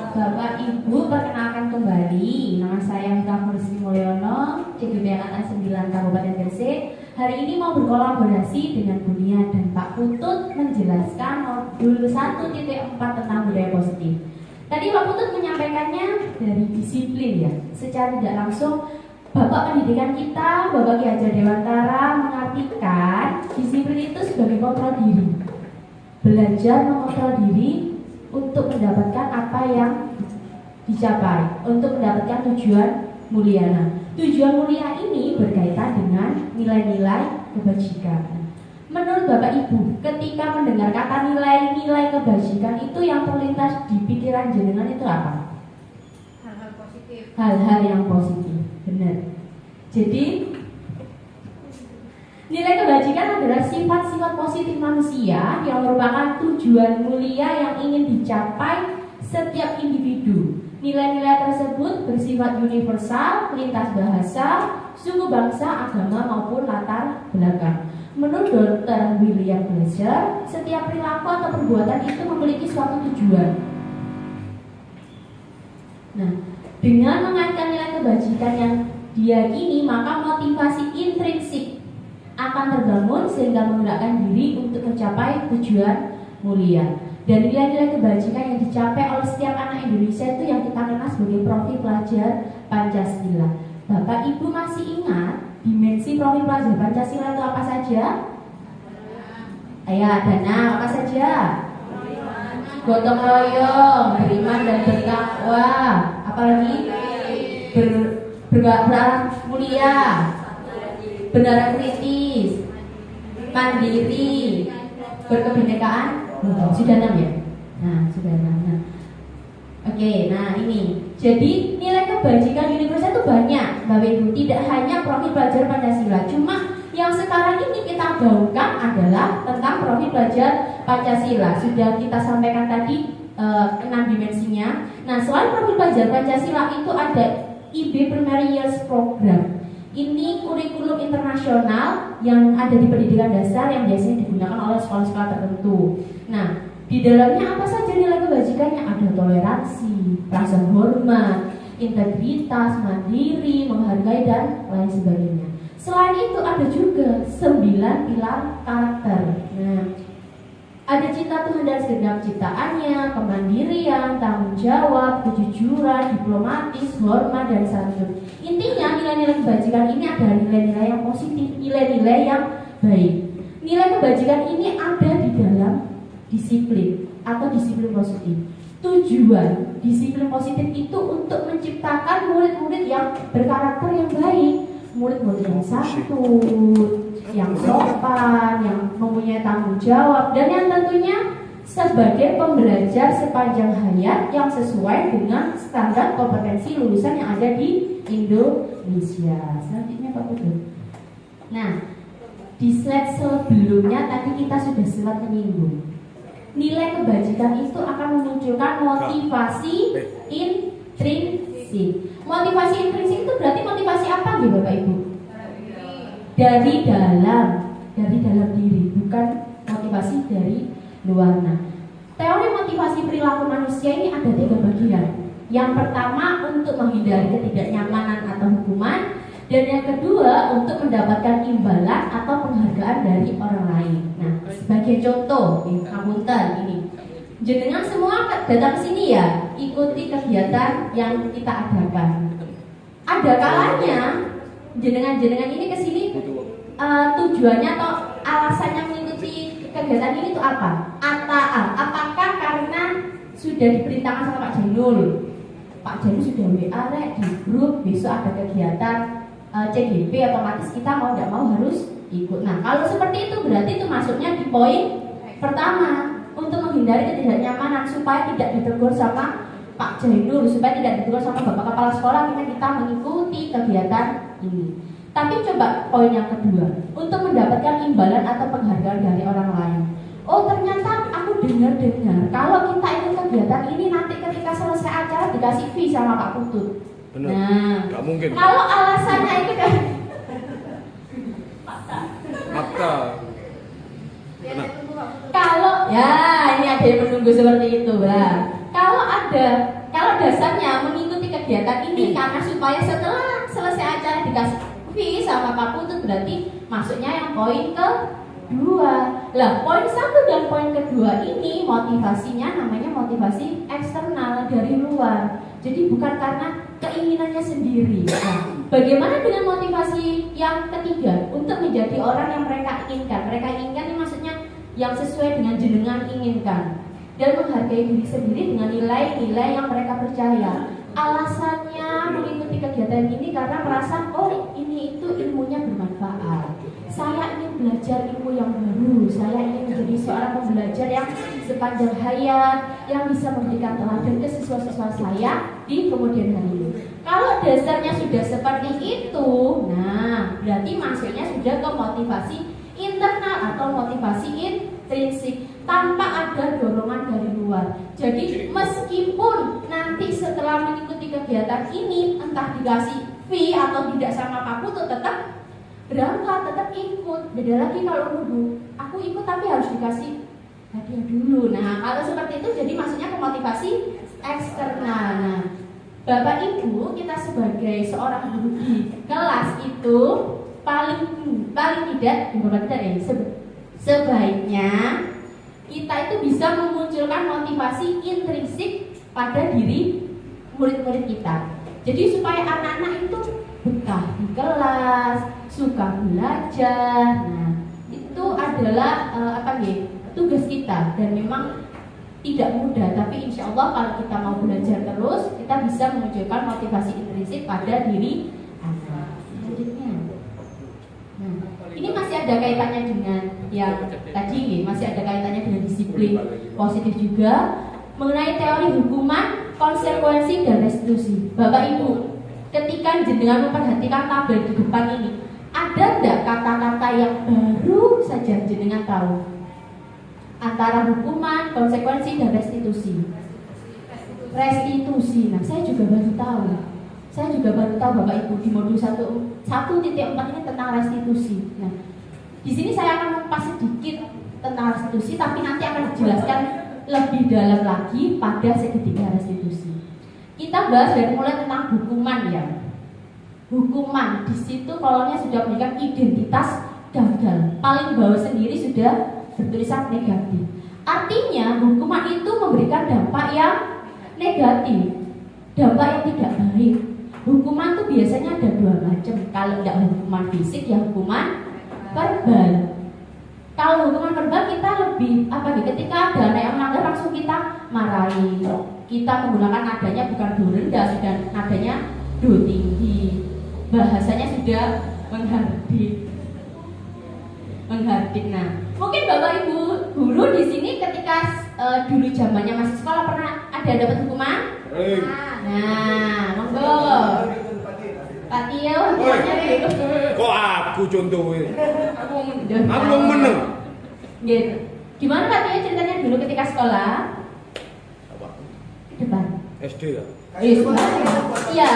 [SPEAKER 1] Bapak Ibu, perkenalkan kembali, nama saya Miftahul Rizky Mulyono, CGP Angkatan 9 Kabupaten Gresik. Hari ini mau berkolaborasi dengan Bunia dan Pak Putut menjelaskan modul 1.4 tentang budaya positif. Tadi Pak Putut menyampaikannya dari disiplin ya. Secara tidak langsung Bapak pendidikan kita, Bapak Ki Hajar Dewantara mengartikan disiplin itu sebagai kontrol diri. Belajar mengontrol diri untuk mendapatkan apa yang dicapai, untuk mendapatkan tujuan mulia. Nah, tujuan mulia ini berkaitan dengan nilai-nilai kebajikan. Menurut Bapak Ibu, ketika mendengar kata nilai-nilai kebajikan itu yang terlintas di pikiran jenengan itu apa?
[SPEAKER 6] Hal-hal positif.
[SPEAKER 1] Hal-hal yang positif, benar. Jadi nilai kebajikan adalah sifat-sifat positif manusia yang merupakan tujuan mulia yang ingin dicapai setiap individu. Nilai-nilai tersebut bersifat universal, lintas bahasa, suku bangsa, agama maupun latar belakang. Menurut Dr. William Glasser, setiap perilaku atau perbuatan itu memiliki suatu tujuan. Nah, dengan mengaitkan nilai kebajikan yang diyakini, maka motivasi intrinsik akan terbangun sehingga menggerakkan diri untuk mencapai tujuan mulia. Dan nilai-nilai kebajikan yang dicapai oleh setiap anak Indonesia itu yang kita kenal sebagai profil pelajar Pancasila. Bapak Ibu masih ingat dimensi profil pelajar Pancasila itu apa saja? Ayo, dana apa saja? Gotong royong, beriman dan bertakwa. Apalagi berakhlak mulia, benar kritis, mandiri, berkebinekaan. Sudah 6 ya? Nah, sudah 6. Nah. Oke, nah ini. Jadi nilai kebajikan universal itu banyak, Bapak Ibu. Tidak hanya profil belajar Pancasila. Cuma yang sekarang ini kita gaungkan adalah tentang profil belajar Pancasila. Sudah kita sampaikan tadi 6 dimensinya. Nah, selain profil belajar Pancasila itu ada IB Primary Years Program. Ini kurikulum internasional yang ada di pendidikan dasar yang biasanya digunakan oleh sekolah-sekolah tertentu. Nah, di dalamnya apa saja nilai kebajikannya? Ada toleransi, rasa hormat, integritas, mandiri, menghargai, dan lain sebagainya. Selain itu ada juga 9 pilar karakter. Nah, ada cinta Tuhan dan segenap ciptaannya, kemandirian, tanggung jawab, kejujuran, diplomatis, hormat, dan santun. Intinya nilai-nilai kebajikan ini adalah nilai-nilai yang positif, nilai-nilai yang baik. Nilai kebajikan ini ada di dalam disiplin atau disiplin positif. Tujuan disiplin positif itu untuk menciptakan murid-murid yang berkarakter yang baik, murid-murid yang santun, yang sopan, yang mempunyai tanggung jawab, dan yang tentunya sebagai pembelajar sepanjang hayat yang sesuai dengan standar kompetensi lulusan yang ada di Indonesia. Selanjutnya Pak Putu. Nah, di slide sebelumnya tadi kita sudah sempat menyinggung nilai kebajikan itu akan memunculkan motivasi intrinsik. Motivasi intrinsik itu berarti motivasi apa nih Bapak Ibu? Dari dalam diri, bukan motivasi dari luar. Nah, teori motivasi perilaku manusia ini ada 3 bagian. Yang pertama untuk menghindari ketidaknyamanan atau hukuman, dan yang kedua untuk mendapatkan imbalan atau penghargaan dari orang lain. Nah, sebagai contoh, ngapunten ini. Jenengan semua datang ke sini ya, ikuti kegiatan yang kita adakan. Ada kalanya jenengan ini ke sini tujuannya atau alasannya mengikuti kegiatan ini itu apa? Apakah karena sudah diperintahkan sama Pak Janul? Pak Janul sudah WA di grup besok ada kegiatan CGP, otomatis kita mau tidak mau harus ikut. Nah, kalau seperti itu berarti itu masuknya di poin pertama, untuk menghindari ketidaknyamanan supaya tidak ditegur sama Pak Jainul, supaya tidak ditegur sama Bapak Kepala Sekolah ketika kita mengikuti kegiatan ini. Tapi coba poin yang kedua, untuk mendapatkan imbalan atau penghargaan dari orang lain. Oh, ternyata aku dengar kalau kita ikut kegiatan ini nanti ketika selesai acara dikasih fee sama Pak Putut.
[SPEAKER 2] Benar.
[SPEAKER 1] Nah,
[SPEAKER 2] Gak mungkin.
[SPEAKER 1] Kalau alasannya itu kan
[SPEAKER 2] Fakta. Benar.
[SPEAKER 1] kalau ya ini ada yang menunggu seperti itu, Bang. Kalau dasarnya mengikuti kegiatan ini karena supaya setelah selesai acara dikasih fee sama Pak Putut, berarti masuknya yang poin kedua. Lah, poin 1 dan poin kedua ini motivasinya namanya motivasi eksternal dari luar. Jadi bukan karena keinginannya sendiri. Nah, bagaimana dengan motivasi yang ketiga untuk menjadi orang yang mereka inginkan? Mereka inginkan ini maksudnya yang sesuai dengan jenengan inginkan dan menghargai diri sendiri dengan nilai-nilai yang mereka percaya. Alasannya mengikuti kegiatan ini karena merasa oh ini itu ilmunya bermanfaat. Saya ingin belajar ilmu yang baru. Saya ingin menjadi seorang pembelajar yang sepanjang hayat, yang bisa memberikan teladan ke siswa-siswa saya di kemudian hari. Kalau dasarnya sudah seperti itu, nah berarti masuknya sudah ke motivasi internal atau motivasi intrinsik tanpa ada dorongan dari luar. Jadi meskipun nanti setelah mengikuti kegiatan ini entah dikasih fee atau tidak sama Pak Putu, tetap berangkat, tetap ikut. Beda lagi kalau nunggu, aku ikut tapi harus dikasih hadiah dulu. Nah, kalau seperti itu jadi maksudnya ke motivasi eksternal. Nah, Bapak Ibu, kita sebagai seorang guru di kelas itu paling tidak sebaiknya kita itu bisa memunculkan motivasi intrinsik pada diri murid-murid kita. Jadi supaya anak-anak itu betah di kelas, suka belajar. Nah, itu adalah tugas kita dan memang tidak mudah. Tapi insya Allah kalau kita mau belajar terus, kita bisa memunculkan motivasi intrinsik pada diri anak. Selanjutnya, nah, Ini masih ada kaitannya dengan yang tadi, masih ada kaitannya dengan disiplin positif juga mengenai teori hukuman, konsekuensi dan restitusi. Bapak Ibu, ketika jenengan memperhatikan tabel di depan ini, ada enggak kata-kata yang baru saja jenengan tahu antara hukuman, konsekuensi dan restitusi? Restitusi. Nah, saya juga baru tahu. Saya juga baru tahu Bapak Ibu di modul 1.4 ini tentang restitusi. Nah, di sini saya akan mengupas sedikit tentang restitusi, tapi nanti akan dijelaskan lebih dalam lagi pada segitiga restitusi. Kita bahas dari mulai tentang hukuman ya. Hukuman di situ kolomnya sudah memberikan identitas gagal. Paling bawah sendiri sudah bertulisan negatif. Artinya hukuman itu memberikan dampak yang negatif, dampak yang tidak baik. Hukuman itu biasanya ada dua macam. Kalau tidak hukuman fisik, ya hukuman verbal. Kalau hukuman verbal kita lebih ketika ada anak yang melanggar langsung kita marahi. Kita menggunakan nadanya bukan do rendah, sudah nadanya do tinggi. Bahasanya sudah menghardik. Nah, mungkin Bapak Ibu guru di sini ketika dulu zamannya masih sekolah pernah ada dapat hukuman? Nah, monggo. Pak Tio, hukumannya dulu.
[SPEAKER 2] Kok aku contohnya?
[SPEAKER 1] Aku
[SPEAKER 2] meneng.
[SPEAKER 1] Gitu. Gimana Pak Tio ceritanya dulu ketika sekolah?
[SPEAKER 2] Apa?
[SPEAKER 1] Depan.
[SPEAKER 2] SD ya?
[SPEAKER 1] Iya, Pak Tio.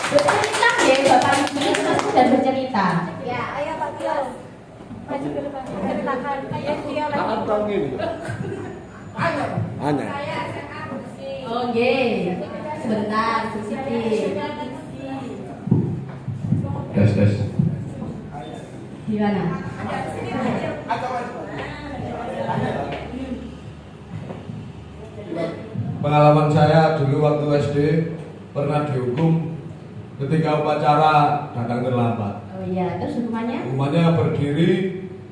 [SPEAKER 1] Bercerita ya, Bapak Ibu ini sudah bercerita.
[SPEAKER 6] Ya, ayo Pak Tio. Maju ke depan. Ceritakan. Ayo Tio lagi.
[SPEAKER 2] Tangan tahun ini. Hanya.
[SPEAKER 1] Oke. Sebentar, Siti.
[SPEAKER 3] Tes.
[SPEAKER 1] Gimana?
[SPEAKER 7] Pengalaman saya dulu waktu SD pernah dihukum ketika upacara datang terlambat.
[SPEAKER 1] Oh iya, terus hukumannya?
[SPEAKER 7] Hukumannya berdiri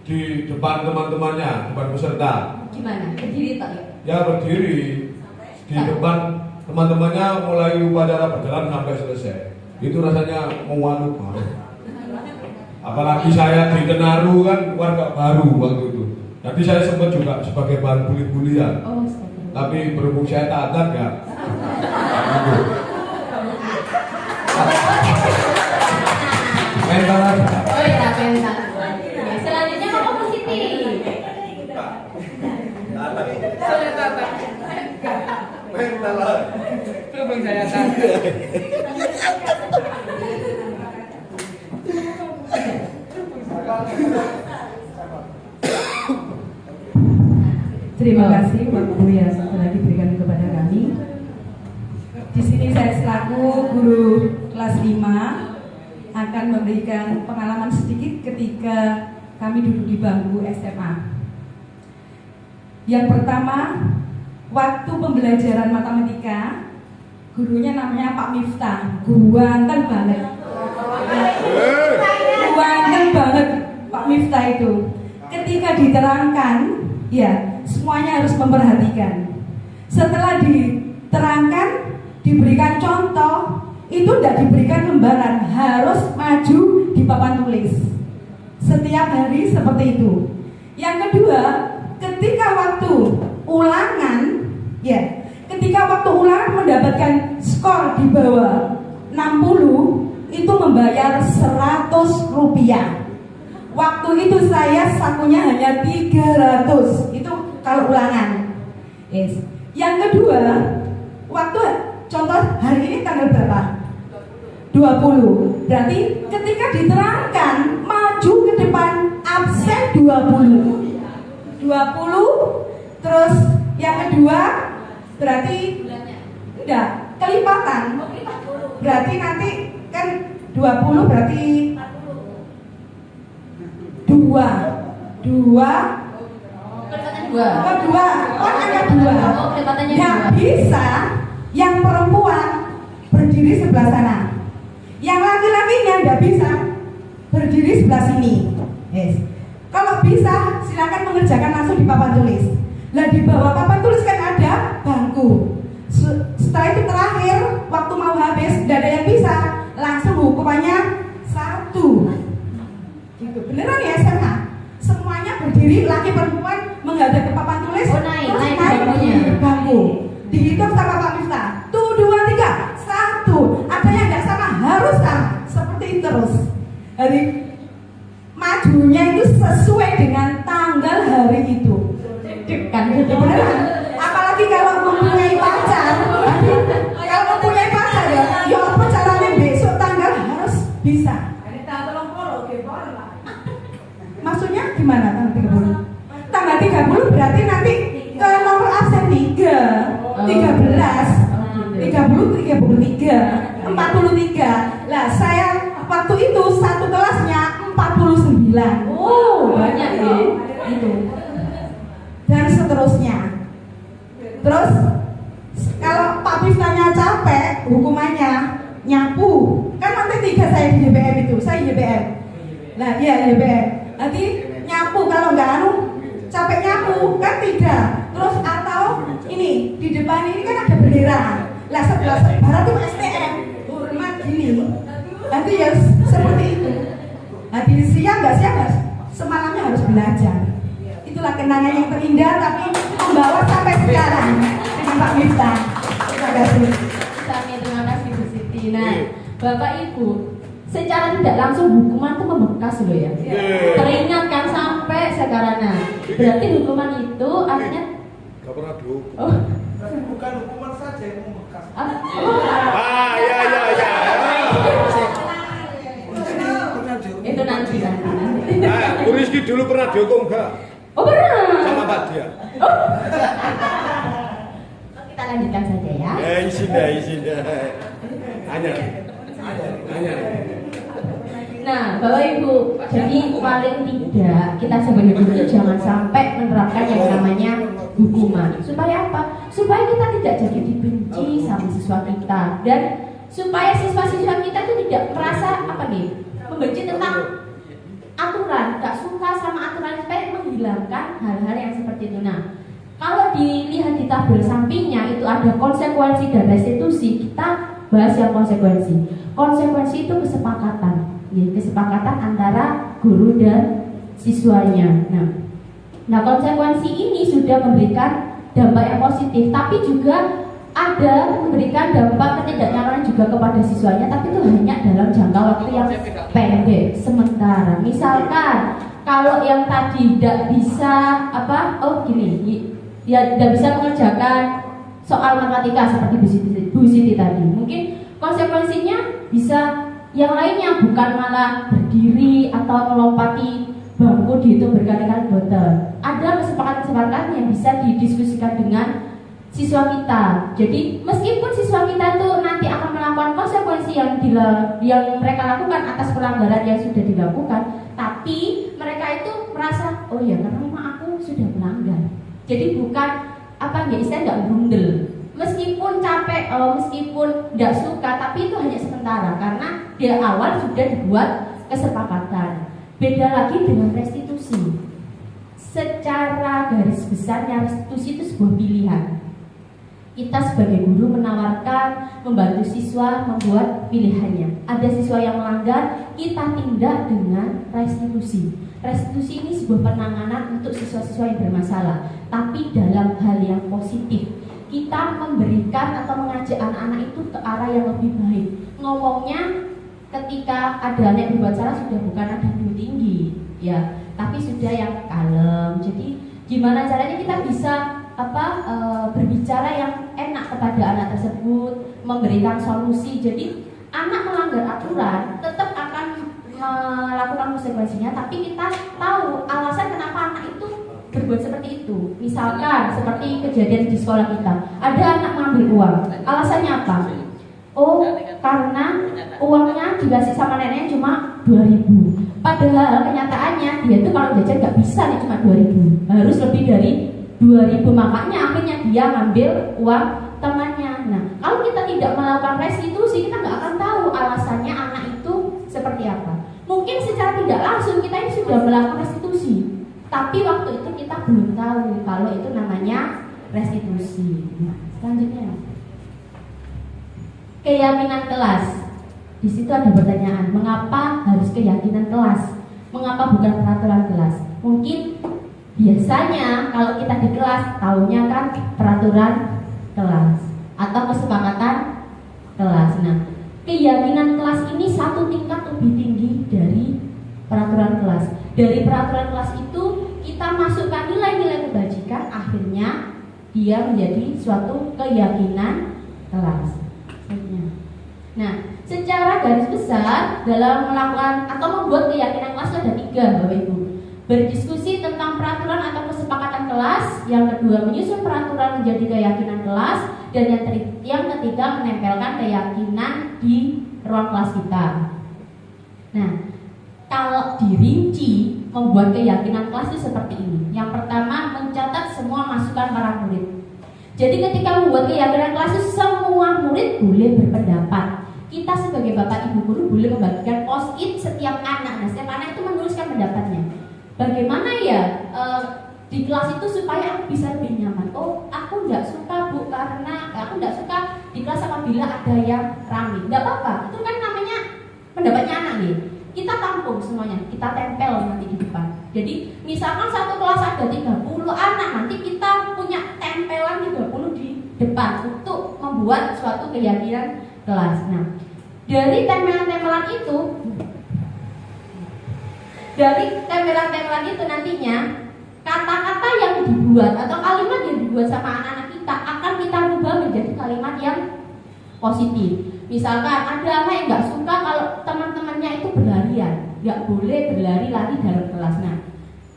[SPEAKER 7] di depan teman-temannya, depan peserta.
[SPEAKER 1] Gimana? Berdiri tak ya?
[SPEAKER 7] Ya berdiri di depan teman-temannya mulai upacara berjalan sampai selesai. Itu rasanya menguanu banget. Apalagi saya di Tenaru kan warga baru waktu itu. Nanti saya sempat juga sebagai bahan bully-bullyan.
[SPEAKER 1] Oh, astagfirullah.
[SPEAKER 7] Tapi berhubung saya taat ya. Mental aja.
[SPEAKER 1] Oh iya, mental. Ya, selanjutnya ngomong ke Siti.
[SPEAKER 2] Mental.
[SPEAKER 8] Itu saya tahu.
[SPEAKER 9] Terima kasih waktu yang telah diberikan kepada kami. Di sini saya selaku guru kelas 5 akan memberikan pengalaman sedikit ketika kami duduk di bangku SMA. Yang pertama, waktu pembelajaran matematika, gurunya namanya Pak Miftah, ganteng banget. Ganteng banget Pak Miftah itu. Ketika diterangkan, ya semuanya harus memperhatikan. Setelah diterangkan, diberikan contoh, itu tidak diberikan lembaran, harus maju di papan tulis. Setiap hari seperti itu. Yang kedua, ketika waktu ulangan, ya, ketika waktu ulangan mendapatkan skor di bawah 60, itu membayar 100 rupiah. Waktu itu saya sakunya hanya 300. Itu kalau ulangan. Yes. Yang kedua, waktu contoh hari ini tanggal berapa? 20. Berarti ketika diterangkan maju ke depan absen 20. 20. Terus yang kedua berarti enggak, kelipatan. Berarti nanti kan 20 berarti 2 Nggak bisa yang perempuan berdiri sebelah sana, yang laki-lakinya nggak bisa berdiri sebelah sini. Yes. Kalau bisa silakan mengerjakan langsung di papan tulis. Lah di bawah papan tulis kan ada bangku. Setelah itu terakhir waktu mau habis, tidak ada yang bisa, langsung hukumannya 1. gitu. Beneran ya SMA. Semuanya berdiri, laki perempuan menghadap ke papan tulis.
[SPEAKER 1] Oh, naik
[SPEAKER 9] di bangku. Dihitung sama Pak Miftah. 1, 2, 3, 1. Ada yang nggak sama harus sama. Seperti itu terus. Jadi majunya itu sesuai dengan tanggal hari itu. Kan gitu beneran. Apalagi kalau mempunyai pacar. Kalau mempunyai pacar ya apa caranya besok tanggal harus bisa. Maksudnya gimana tanggal 30? Tanggal 30 berarti nanti ke nomor absen 3, 13, 30, 33, 43. Lah saya waktu itu satu kelasnya 49.
[SPEAKER 1] Oh, banyak ya. Itu.
[SPEAKER 9] Dan seterusnya. Terus kalau Pak Miftahnya capek, hukumannya nyapu. Kan nanti 3 saya di YBM itu, saya YBM. Nah, iya YBM. Nanti nyapu kalau nggak capek nyapu kan 3. Terus atau ini di depan ini kan ada bendera. Lah sebelah barat itu STM. Hormat gini. Nanti ya seperti itu. Nanti siang nggak semalamnya harus belajar. Itulah kenangan yang terindah tapi membawa sampai sekarang dengan Pak Miftah. Terima kasih.
[SPEAKER 1] Terima kasih Bu Siti. Nah, Bapak Ibu, secara tidak langsung hukuman itu membekas loh ya. Teringat kan sampai sekarang. Nah, berarti hukuman itu artinya
[SPEAKER 2] Gak pernah dihukum.
[SPEAKER 1] oh,
[SPEAKER 5] Bukan hukuman saja yang membekas.
[SPEAKER 2] Ya.
[SPEAKER 1] itu nanti.
[SPEAKER 2] Bu Rizky dulu pernah dihukum gak?
[SPEAKER 1] Oh pernah.
[SPEAKER 2] Sama Pak Dia.
[SPEAKER 1] Kita lanjutkan saja ya.
[SPEAKER 2] Izin dah. Hanya.
[SPEAKER 1] Nah, Bapak Ibu, jadi paling tidak kita sebagai guru jangan sampai menerapkan yang namanya hukuman. Supaya apa? Supaya kita tidak jadi dibenci sama siswa kita dan supaya siswa-siswa kita itu tidak merasa membenci tentang aturan, gak suka sama aturan, supaya menghilangkan hal-hal yang seperti itu. Nah, kalau dilihat di tabel sampingnya itu ada konsekuensi dan restitusi. Kita bahas yang konsekuensi. Konsekuensi itu kesepakatan antara guru dan siswanya. Nah, konsekuensi ini sudah memberikan dampak yang positif, tapi juga ada memberikan dampak ketidaknyamanan juga kepada siswanya, tapi itu hanya dalam jangka waktu yang pendek, sementara. Misalkan kalau yang tadi tidak bisa tidak bisa mengerjakan soal matematika seperti Bu Siti tadi, mungkin konsekuensinya bisa yang lainnya, bukan malah berdiri atau melompati bangku dihitung berkali-kali botol. Ada kesepakatan yang bisa didiskusikan dengan siswa kita. Jadi meskipun siswa kita itu nanti akan melakukan konsekuensi yang mereka lakukan atas pelanggaran yang sudah dilakukan, tapi mereka itu merasa oh ya karena memang aku sudah melanggar. Jadi bukan istilah nggak grundel. Meskipun capek, meskipun tidak suka, tapi itu hanya sementara karena di awal sudah dibuat kesepakatan. Beda lagi dengan restitusi. Secara garis besarnya restitusi itu sebuah pilihan. Kita sebagai guru menawarkan, membantu siswa membuat pilihannya. Ada siswa yang melanggar, kita tindak dengan restitusi. Restitusi ini sebuah penanganan untuk siswa-siswa yang bermasalah, tapi dalam hal yang positif. Kita memberikan atau mengajak anak-anak itu ke arah yang lebih baik. Ngomongnya ketika ada anak yang berbuat salah sudah bukan ada tinggi, ya, tapi sudah yang kalem. Jadi gimana caranya kita bisa berbicara yang enak kepada anak tersebut, memberikan solusi. Jadi anak melanggar aturan tetap akan melakukan konsekuensinya, tapi kita tahu alasan kenapa anak itu berbuat seperti itu. Misalkan seperti kejadian di sekolah kita, ada anak mengambil uang, alasannya apa? Oh, karena uangnya dikasih sama neneknya cuma 2.000. Padahal kenyataannya dia itu kalau jajan nggak bisa nih cuma 2.000, harus lebih dari 2.000. Makanya akhirnya dia ngambil uang temannya. Nah, kalau kita tidak melakukan restitusi, kita nggak akan tahu alasannya anak itu seperti apa. Mungkin secara tidak langsung kita ini sudah melakukan restitusi, tapi waktu itu kita belum tahu kalau itu namanya restitusi. Nah, selanjutnya keyakinan kelas. Di situ ada pertanyaan, mengapa harus keyakinan kelas? Mengapa bukan peraturan kelas? Mungkin biasanya kalau kita di kelas tahunya kan peraturan kelas atau kesepakatan kelas. Nah, keyakinan kelas ini satu tingkat lebih tinggi dari peraturan kelas. Dari peraturan kelas itu kita masukkan nilai-nilai kebajikan, akhirnya dia menjadi suatu keyakinan kelas. Nah, secara garis besar dalam melakukan atau membuat keyakinan kelas ada 3, Bapak Ibu. Berdiskusi tentang peraturan atau kesepakatan kelas, yang kedua menyusun peraturan menjadi keyakinan kelas, dan yang ketiga menempelkan keyakinan di ruang kelas kita. Nah, kalau dirinci membuat keyakinan kelas itu seperti ini. Yang pertama, mencatat semua masukan para murid. Jadi ketika membuat keyakinan kelas itu semua murid boleh berpendapat. Kita sebagai bapak ibu guru boleh membagikan post-it setiap anak. Nah, setiap anak itu menuliskan pendapatnya. Bagaimana ya di kelas itu supaya aku bisa lebih nyaman. Oh, aku nggak suka Bu karena aku nggak suka di kelas apabila ada yang ramai. Nggak apa-apa, itu kan namanya pendapatnya anak nih. Kita tampung semuanya, kita tempel nanti di depan. Jadi misalkan satu kelas ada 30 anak, nanti kita punya tempelan 30 di depan untuk membuat suatu keyakinan kelas. Nah, dari tempelan-tempelan itu nantinya kata-kata yang dibuat atau kalimat yang dibuat sama anak-anak kita akan kita rubah menjadi kalimat yang positif. Misalkan ada anak yang nggak suka kalau teman-temannya itu berlarian, nggak boleh berlari-lari dalam kelas. Nah,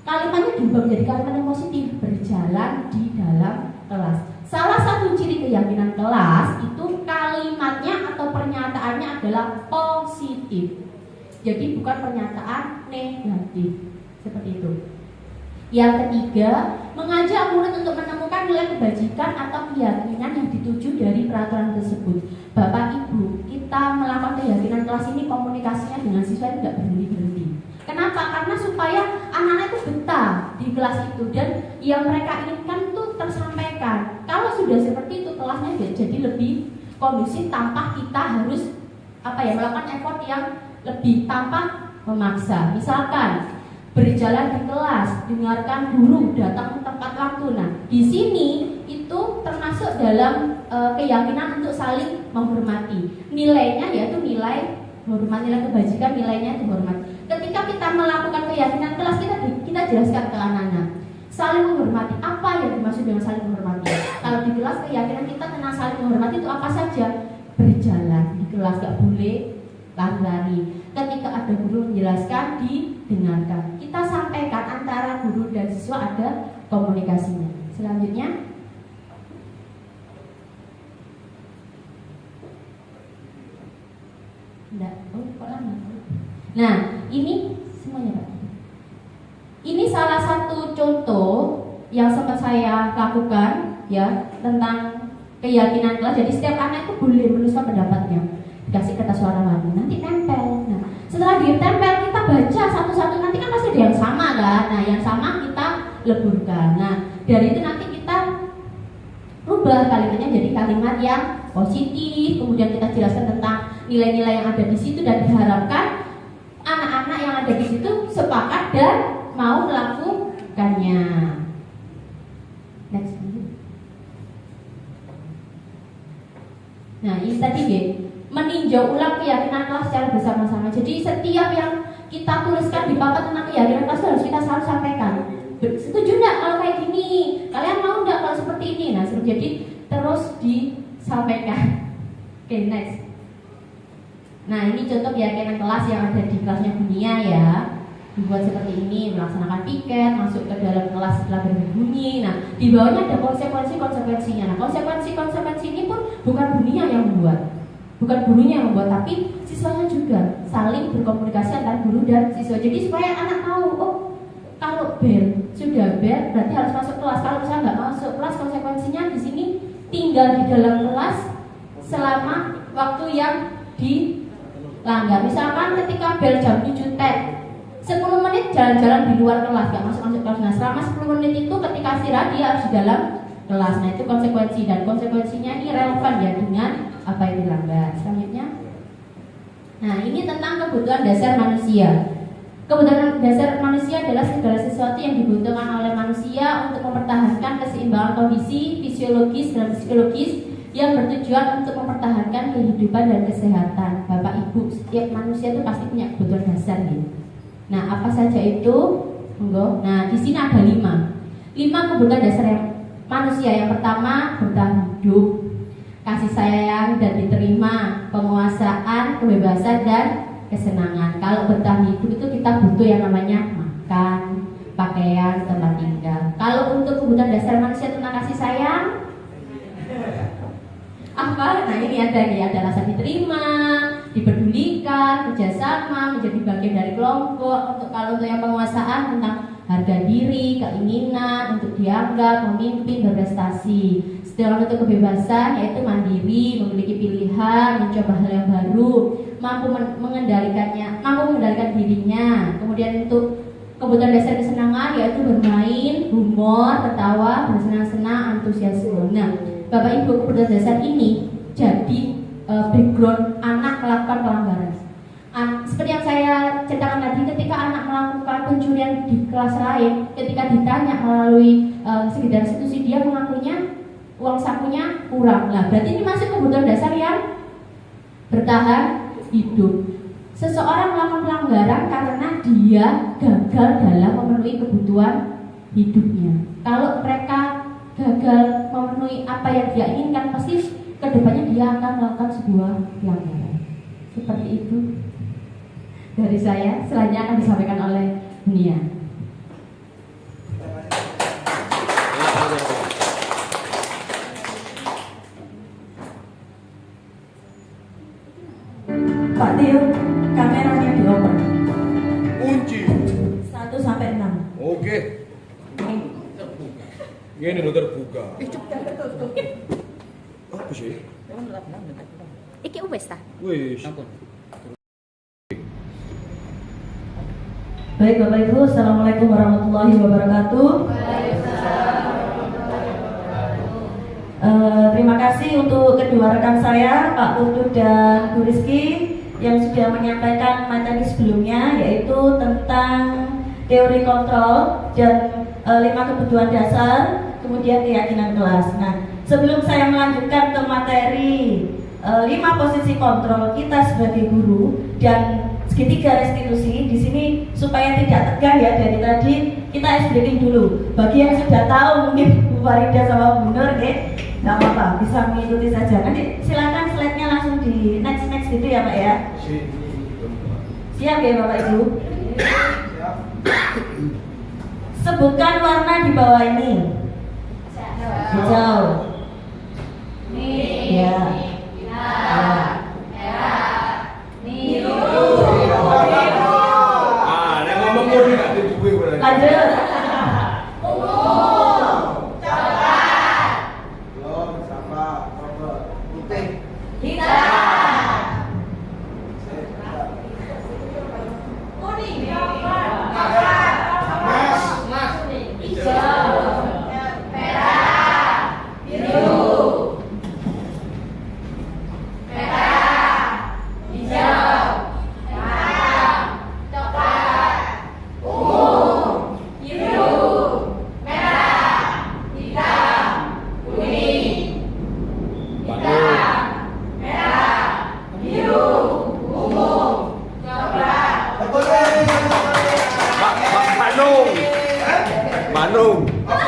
[SPEAKER 1] kalimatnya diubah menjadi kalimat yang positif, berjalan di dalam kelas. Salah satu ciri keyakinan kelas itu kalimatnya atau pernyataannya adalah positif. Jadi bukan pernyataan negatif. Seperti itu. Yang ketiga, mengajak murid untuk menemukan nilai kebajikan atau keyakinan yang dituju dari peraturan tersebut. Bapak Ibu, kita melakukan keyakinan kelas ini komunikasinya dengan siswa tidak berhenti-berhenti. Kenapa? Karena supaya anak-anak itu betah di kelas itu dan yang mereka inginkan itu tersampaikan. Kalau sudah seperti itu, kelasnya jadi lebih kondusif tanpa kita harus melakukan effort yang lebih tanpa memaksa. Misalkan berjalan di kelas, dengarkan guru, datang ke tempat waktu. Nah, di sini itu termasuk dalam keyakinan untuk saling menghormati. Nilainya yaitu nilai hormat, nilai kebajikan, nilainya itu hormat. Ketika kita melakukan keyakinan kelas, kita jelaskan ke anak-anak. Saling menghormati, apa yang dimaksud dengan saling menghormati? Kalau di kelas keyakinan kita tentang saling menghormati itu apa saja? Berjalan di kelas gak boleh lari-lari. Ketika ada guru menjelaskan, didengarkan. Kita sampaikan antara guru dan siswa ada komunikasinya. Selanjutnya, nah ini semuanya Pak. Ini salah satu contoh yang sempat saya lakukan ya tentang keyakinan kelas. Jadi setiap anak itu boleh menuliskan pendapatnya. Dikasih kertas warna-warni, nanti tempel. Nah, setelah ditempel kita baca satu-satu, nanti kan pasti ada yang sama kan. Nah, yang sama kita leburkan. Nah, dari itu nanti kita rubah kalimatnya jadi kalimat yang positif. Kemudian kita jelaskan tentang nilai-nilai yang ada di situ dan diharapkan anak-anak yang ada di situ sepakat dan mau melakukannya. Next. Nah, ini tadi meninjau ulang keyakinan kelas secara bersama-sama. Jadi setiap yang kita tuliskan di papan tentang keyakinan kelas harus kita selalu sampaikan. Setuju nggak kalau kayak gini? Kalian mau nggak kalau seperti ini? Nah, jadi terus disampaikan. Oke, next. Nah, ini contoh keyakinan kelas yang ada di kelasnya Bunia ya. Dibuat seperti ini, melaksanakan piket, masuk ke dalam kelas setelah berbunyi. Nah, di bawahnya ada konsekuensinya. Nah, konsekuensi ini pun bukan Bunia yang membuat. Bukan gurunya yang membuat, tapi siswanya juga saling berkomunikasi antara guru dan siswa. Jadi supaya anak tahu, oh kalau sudah bel berarti harus masuk kelas. Kalau misalnya nggak masuk kelas, konsekuensinya di sini tinggal di dalam kelas selama waktu yang dilanggar. Misalkan ketika bel jam 7 tet, 10 menit jalan-jalan di luar kelas, nggak masuk kelas. Nah, selama 10 menit itu ketika istirahat dia harus di dalam kelas. Nah, itu konsekuensi, dan konsekuensinya ini relevan ya dengan apa yang dilanggar. Selanjutnya, nah ini tentang kebutuhan dasar manusia. Kebutuhan dasar manusia adalah segala sesuatu yang dibutuhkan oleh manusia untuk mempertahankan keseimbangan kondisi fisiologis dan psikologis yang bertujuan untuk mempertahankan kehidupan dan kesehatan. Bapak Ibu, setiap manusia itu pasti punya kebutuhan dasar gitu. Nah, apa saja itu? Monggo. Nah, di sini ada 5 kebutuhan dasar yang manusia. Yang pertama, bertahan hidup, kasih sayang dan diterima, penguasaan, kebebasan dan kesenangan. Kalau bertahan hidup itu kita butuh yang namanya makan, pakaian, tempat tinggal. Kalau untuk kebutuhan dasar manusia tentang kasih sayang, apa? Nah ini ada rasa diterima, dipedulikan, kerjasama, menjadi bagian dari kelompok. Kalau untuk yang penguasaan tentang harga diri, keinginan untuk dianggap, memimpin, berprestasi. Sedangkan untuk kebebasan yaitu mandiri, memiliki pilihan, mencoba hal yang baru, mampu mengendalikan dirinya. Kemudian untuk kebutuhan dasar kesenangan yaitu bermain, humor, tertawa, bersenang-senang, antusiasme. Nah, Bapak Ibu, kebutuhan dasar ini jadi background anak melakukan pelanggaran. Seperti yang saya ceritakan tadi, ketika anak melakukan pencurian di kelas lain, ketika ditanya melalui sekedar institusi, dia mengakunya uang sakunya kurang. Nah, berarti ini masuk kebutuhan dasar yang bertahan hidup. Seseorang melakukan pelanggaran karena dia gagal dalam memenuhi kebutuhan hidupnya. Kalau mereka gagal memenuhi apa yang dia inginkan, pasti kedepannya dia akan melakukan sebuah pelanggaran. Seperti itu dari saya. Selanjutnya akan disampaikan oleh Nia.
[SPEAKER 9] Pak Tio, kameranya dioper.
[SPEAKER 2] Kunci.
[SPEAKER 9] 1 sampai 6.
[SPEAKER 2] Oke. Ini udah terbuka. Apa sih?
[SPEAKER 6] Iki wis ta?
[SPEAKER 2] Wis.
[SPEAKER 9] Baik Bapak Ibu, Assalamualaikum warahmatullahi wabarakatuh. Terima kasih untuk kedua rekan saya, Pak Putu dan Bu Rizky, yang sudah menyampaikan materi sebelumnya, yaitu tentang teori kontrol dan 5 kebutuhan dasar, kemudian keyakinan kelas. Nah, sebelum saya melanjutkan ke materi 5 posisi kontrol kita sebagai guru dan segitiga restitusi, di sini supaya tidak tegang ya dari tadi, kita ice breaking dulu. Bagi yang sudah tahu mungkin Bu Farida sama Bu Nur, nggak apa-apa, bisa mengikuti saja. Nanti silakan slide-nya langsung di next gitu ya Pak ya. Siap ya Bapak Ibu? Sebutkan warna di bawah ini. Hijau. Ya. Lanjut.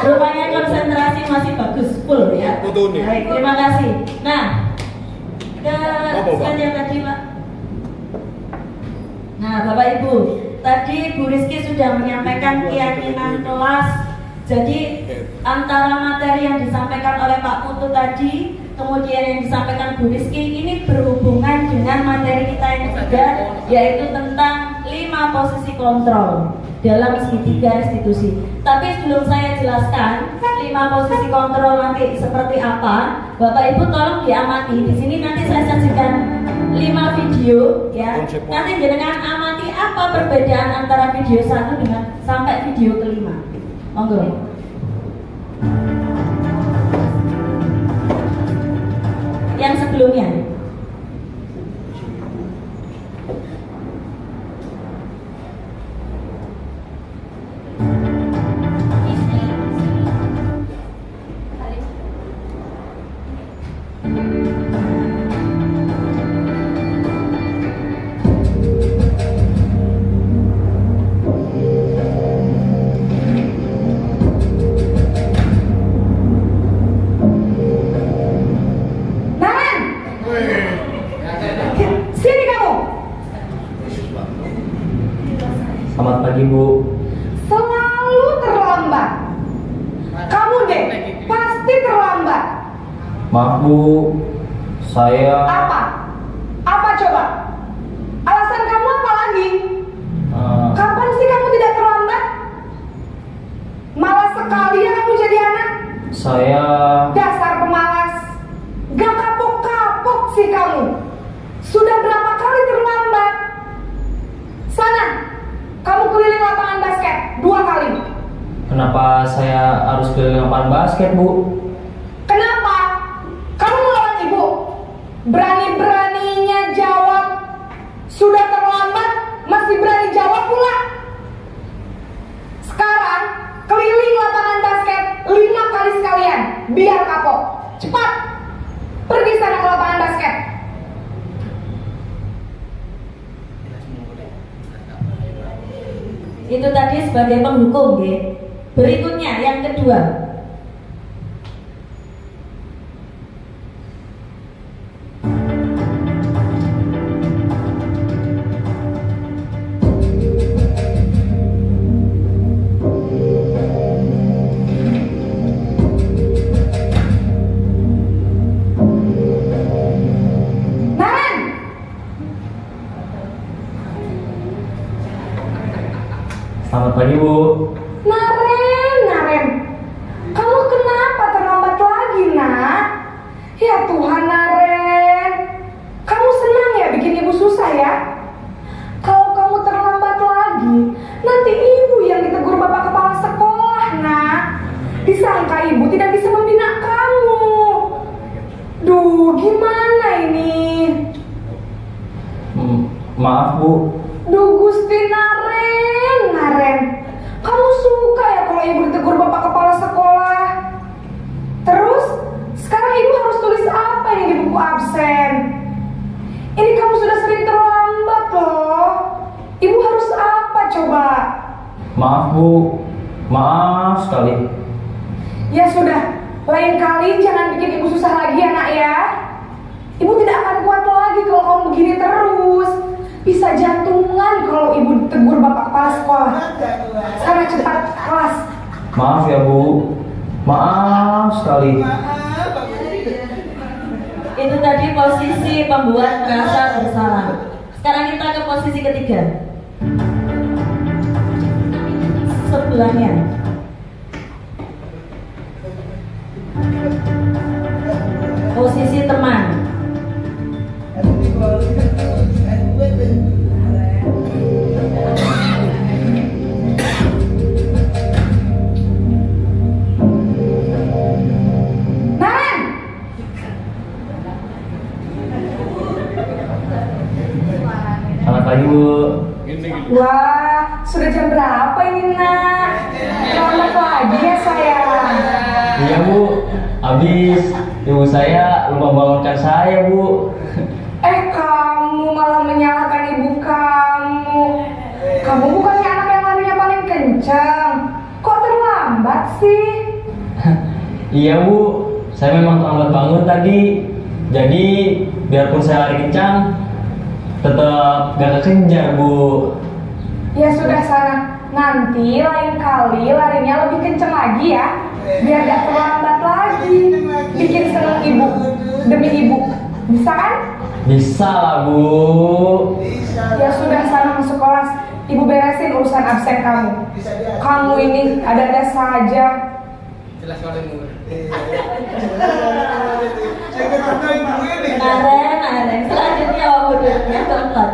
[SPEAKER 9] Rupanya konsentrasi masih bagus, full ya. Baik, terima kasih. Nah, ke slide yang tadi Pak. Nah, Bapak Ibu, tadi Bu Rizky sudah menyampaikan keyakinan kelas. Jadi antara materi yang disampaikan oleh Pak Putu tadi, kemudian yang disampaikan Bu Rizky, ini berhubungan dengan materi kita yang ketiga, yaitu tentang 5 posisi kontrol dalam segitiga restitusi. Tapi sebelum saya jelaskan 5 posisi kontrol nanti seperti apa, Bapak Ibu tolong diamati. Di sini nanti saya sajikan 5 video ya. Nanti jenengan amati apa perbedaan antara video 1 dengan sampai video kelima. Monggo. Yang sebelumnya.
[SPEAKER 10] Selamat pagi, Bu.
[SPEAKER 11] Selalu terlambat. Kamu deh, pasti terlambat.
[SPEAKER 10] Maaf, Bu. Saya...
[SPEAKER 11] Apa? Apa coba? Alasan kamu apa lagi? Kapan sih kamu tidak terlambat? Malas sekali ya kamu jadi anak.
[SPEAKER 10] Saya...
[SPEAKER 11] Dasar pemalas. Gak kapok-kapok sih kamu. Sudah berapa kali terlambat? Sana, kamu keliling lapangan basket 2 kali.
[SPEAKER 10] Kenapa saya harus keliling lapangan basket, Bu?
[SPEAKER 11] Kenapa? Kamu melawan ibu. Berani-beraninya jawab. Sudah terlambat, masih berani jawab pula. Sekarang, keliling lapangan basket 5 kali sekalian. Biar kapok. Cepat. Pergi sana ke lapangan basket.
[SPEAKER 1] Itu tadi sebagai penghukum, ya. Berikutnya yang kedua.
[SPEAKER 10] Selamat pagi, Bu.
[SPEAKER 11] Naren, kamu kenapa terlambat lagi, nak? Ya Tuhan, Naren, kamu senang ya bikin ibu susah ya? Kalau kamu terlambat lagi, nanti ibu yang ditegur bapak kepala sekolah, nak. Disangka ibu tidak bisa membina kamu. Duh, gimana ini?
[SPEAKER 10] Maaf, Bu.
[SPEAKER 11] Duh, Gusti Naren, kamu suka ya kalau ibu ditegur bapak kepala sekolah? Terus, sekarang ibu harus tulis apa ini di buku absen? Ini kamu sudah sering terlambat loh. Ibu harus apa coba?
[SPEAKER 10] Maaf, Bu. Maaf sekali.
[SPEAKER 11] Ya sudah, lain kali jangan bikin ibu susah lagi ya, nak ya. Ibu tidak akan kuat lagi kalau kamu begini terus. Bisa jantungan kalau ibu tegur bapak kepala sekolah. Sana cepat kelas.
[SPEAKER 10] Maaf ya, Bu. Maaf sekali.
[SPEAKER 1] Itu tadi posisi pembuat merasa bersalah. Sekarang kita ke posisi ketiga. Sebelahnya. Posisi teman.
[SPEAKER 10] Selamat pagi, Bu.
[SPEAKER 11] Wah, sudah jam berapa ini, nak? Selamat pagi ya, sayang.
[SPEAKER 10] Iya, Bu. Habis ibu saya lupa bangunkan saya, Bu.
[SPEAKER 11] Kamu malah menyalahkan ibu kamu. Kamu bukannya anak yang larinya paling kencang. Kok terlambat sih?
[SPEAKER 10] Iya, Bu. Saya memang terlambat bangun tadi. Jadi, biarpun saya lari kencang, tetap gak kekejar, Bu.
[SPEAKER 11] Ya sudah sana. Nanti lain kali larinya lebih kencang lagi ya. Biar gak terlambat lagi. Bikin seneng ibu. Demi ibu. Bisa kan?
[SPEAKER 10] Bisa lah, Bu.
[SPEAKER 11] Ya sudah sana masuk kelas. Ibu beresin urusan absen kamu. Kamu ini ada-ada saja.
[SPEAKER 8] Jelas paling
[SPEAKER 1] Naren. Selanjutnya yang keempat.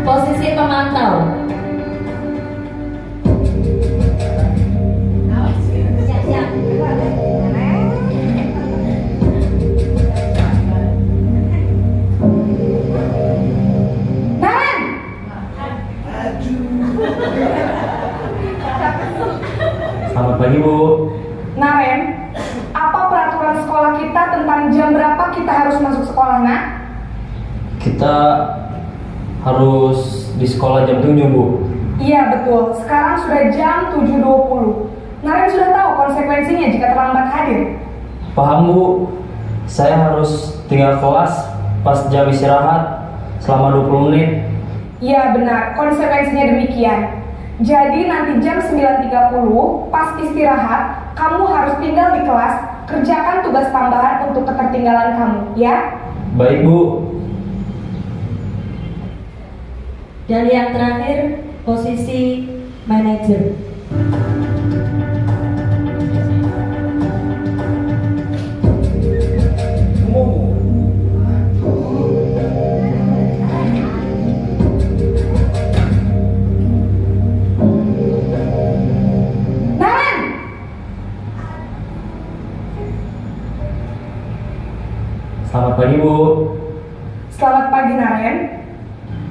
[SPEAKER 1] Posisi pemantau.
[SPEAKER 10] Selamat pagi, Bu.
[SPEAKER 11] Naren, apa peraturan sekolah kita tentang jam berapa kita harus masuk sekolah, nak?
[SPEAKER 10] Kita harus di sekolah jam 7, Bu.
[SPEAKER 11] Iya, betul. Sekarang sudah jam 7.20. Naren sudah tahu konsekuensinya jika terlambat hadir.
[SPEAKER 10] Paham, Bu. Saya harus tinggal kelas pas jam istirahat selama 20 menit.
[SPEAKER 11] Ya benar, konsekuensinya demikian. Jadi nanti jam 9.30 pas istirahat, kamu harus tinggal di kelas, kerjakan tugas tambahan untuk ketertinggalan kamu, ya?
[SPEAKER 10] Baik Bu.
[SPEAKER 1] Dan yang terakhir, posisi manajer.
[SPEAKER 10] Selamat pagi Bu.
[SPEAKER 11] Selamat pagi Naren.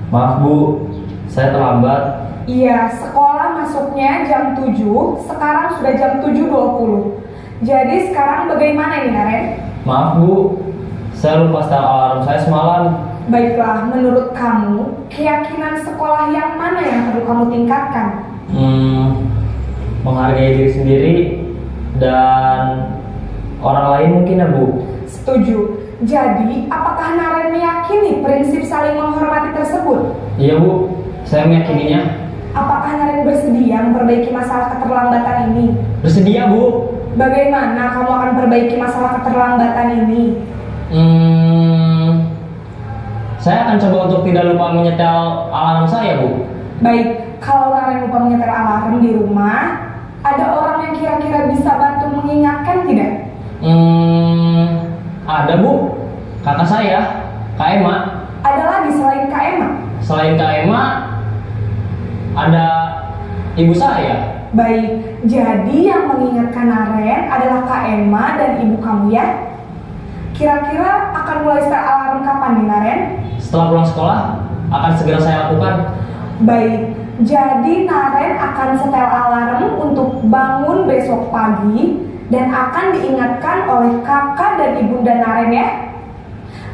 [SPEAKER 10] Maaf Bu, saya terlambat.
[SPEAKER 11] Iya, sekolah masuknya jam 7, sekarang sudah jam 7.20. Jadi sekarang bagaimana ini Naren?
[SPEAKER 10] Maaf Bu, saya lupa setel alarm saya semalam.
[SPEAKER 11] Baiklah, menurut kamu, keyakinan sekolah yang mana yang perlu kamu tingkatkan?
[SPEAKER 10] Menghargai diri sendiri dan orang lain mungkin ya Bu.
[SPEAKER 11] Setuju. Jadi, apakah Naren meyakini prinsip saling menghormati tersebut?
[SPEAKER 10] Iya Bu, saya meyakininya.
[SPEAKER 11] Apakah Naren bersedia memperbaiki masalah keterlambatan ini?
[SPEAKER 10] Bersedia Bu.
[SPEAKER 11] Bagaimana kamu akan perbaiki masalah keterlambatan ini?
[SPEAKER 10] Saya akan coba untuk tidak lupa menyetel alarm saya Bu.
[SPEAKER 11] Baik, kalau Naren lupa menyetel alarm di rumah, ada orang yang kira-kira bisa bantu mengingatkan tidak?
[SPEAKER 10] Ada Bu, kakak saya, Kak Emma.
[SPEAKER 11] Ada lagi selain Kak Emma?
[SPEAKER 10] Selain Kak Emma, ada ibu saya.
[SPEAKER 11] Baik, jadi yang mengingatkan Naren adalah Kak Emma dan ibu kamu ya? Kira-kira akan mulai setel alarm kapan nih Naren?
[SPEAKER 10] Setelah pulang sekolah, akan segera saya lakukan.
[SPEAKER 11] Baik, jadi Naren akan setel alarm untuk bangun besok pagi dan akan diingatkan oleh kakak dan ibunda Naren ya.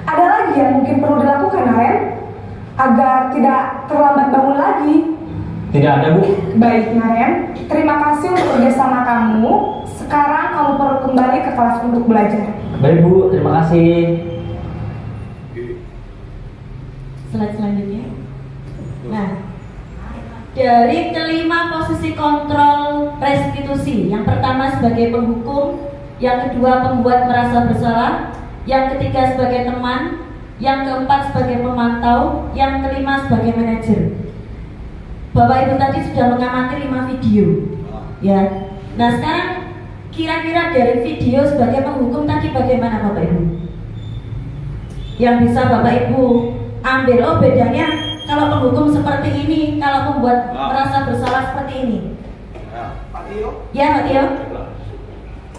[SPEAKER 11] Ada lagi yang mungkin perlu dilakukan Naren agar tidak terlambat bangun lagi?
[SPEAKER 10] Tidak ada Bu.
[SPEAKER 11] Baik Naren, terima kasih untuk kerjasama kamu. Sekarang kamu perlu kembali ke kelas untuk belajar.
[SPEAKER 10] Baik Bu, terima kasih.
[SPEAKER 1] Slide selanjutnya. Nah, dari kelima posisi kontrol restitusi, yang pertama sebagai penghukum, yang kedua pembuat merasa bersalah, yang ketiga sebagai teman, yang keempat sebagai pemantau, yang kelima sebagai manajer. Bapak Ibu tadi sudah mengamati 5 video, ya. Nah sekarang kira-kira dari video sebagai penghukum tadi bagaimana Bapak Ibu? Yang bisa Bapak Ibu ambil, oh bedanya kalau penghukum seperti ini, kalau membuat merasa bersalah seperti ini.
[SPEAKER 5] Pak Tio?
[SPEAKER 1] Ya Pak Tio?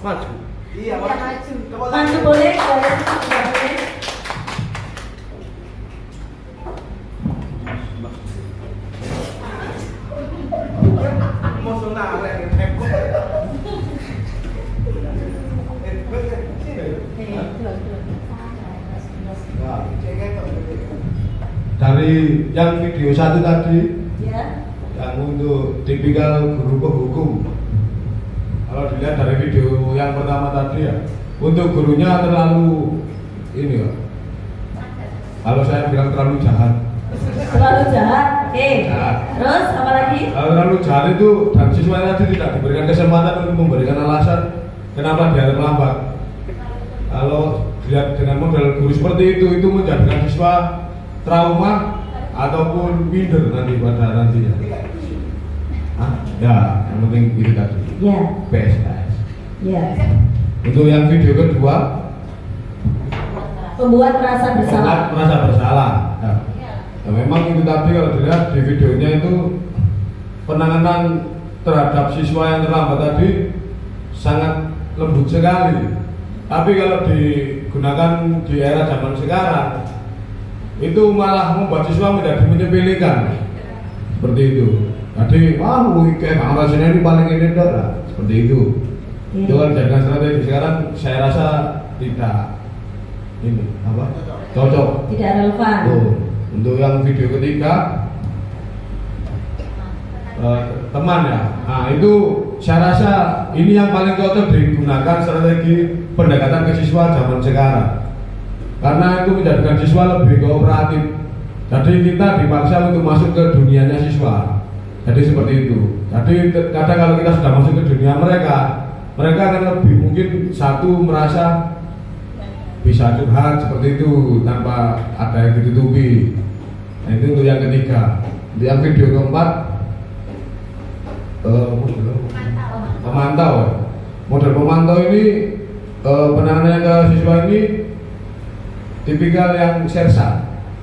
[SPEAKER 2] Maju.
[SPEAKER 5] Iya, maju.
[SPEAKER 1] Maju boleh, boleh.
[SPEAKER 7] Dari yang video 1 tadi,
[SPEAKER 1] Ya.
[SPEAKER 7] yang untuk tipikal guru penghukum. Kalau dilihat dari video yang pertama tadi ya, untuk gurunya terlalu ini ya. Kalau saya bilang terlalu jahat.
[SPEAKER 1] Terlalu jahat. Oke.
[SPEAKER 7] Jahat.
[SPEAKER 1] Terus apa lagi?
[SPEAKER 7] Kalau terlalu jahat itu dan siswa tadi tidak diberikan kesempatan untuk memberikan alasan kenapa dia terlambat. Kalau dilihat dengan model guru seperti itu menjadikan siswa trauma ataupun minder nanti pada nantinya. Ya, yang penting itu tadi.
[SPEAKER 1] Ya.
[SPEAKER 7] PSKS.
[SPEAKER 1] Ya.
[SPEAKER 7] Untuk yang video kedua,
[SPEAKER 1] Pembuat merasa bersalah.
[SPEAKER 7] merasa bersalah. Ya. Ya, memang itu tadi kalau dilihat di videonya itu penanganan terhadap siswa yang terlambat tadi sangat lembut sekali. Tapi kalau digunakan di era zaman sekarang, itu malah membuat siswa menjadi menyepelekan seperti itu. Jadi, kayak Bang Rasina ini paling ini lah, seperti itu. Itu kan jadikan strategi. Sekarang saya rasa tidak ini apa cocok.
[SPEAKER 1] Tidak relevan.
[SPEAKER 7] Untuk yang video ketiga, teman ya. Nah itu saya rasa ini yang paling cocok digunakan strategi pendekatan ke siswa zaman sekarang. karena itu menjadikan siswa lebih kooperatif. Jadi kita dipaksa untuk masuk ke dunianya siswa. Jadi seperti itu. Jadi kadang kalau kita sudah masuk ke dunia mereka akan lebih mungkin satu merasa bisa curhat seperti itu tanpa ada yang ditutupi. Nah, itu untuk yang ketiga. Untuk yang video keempat, pemantau. Model pemantau ini penanganannya ke siswa ini tipikal yang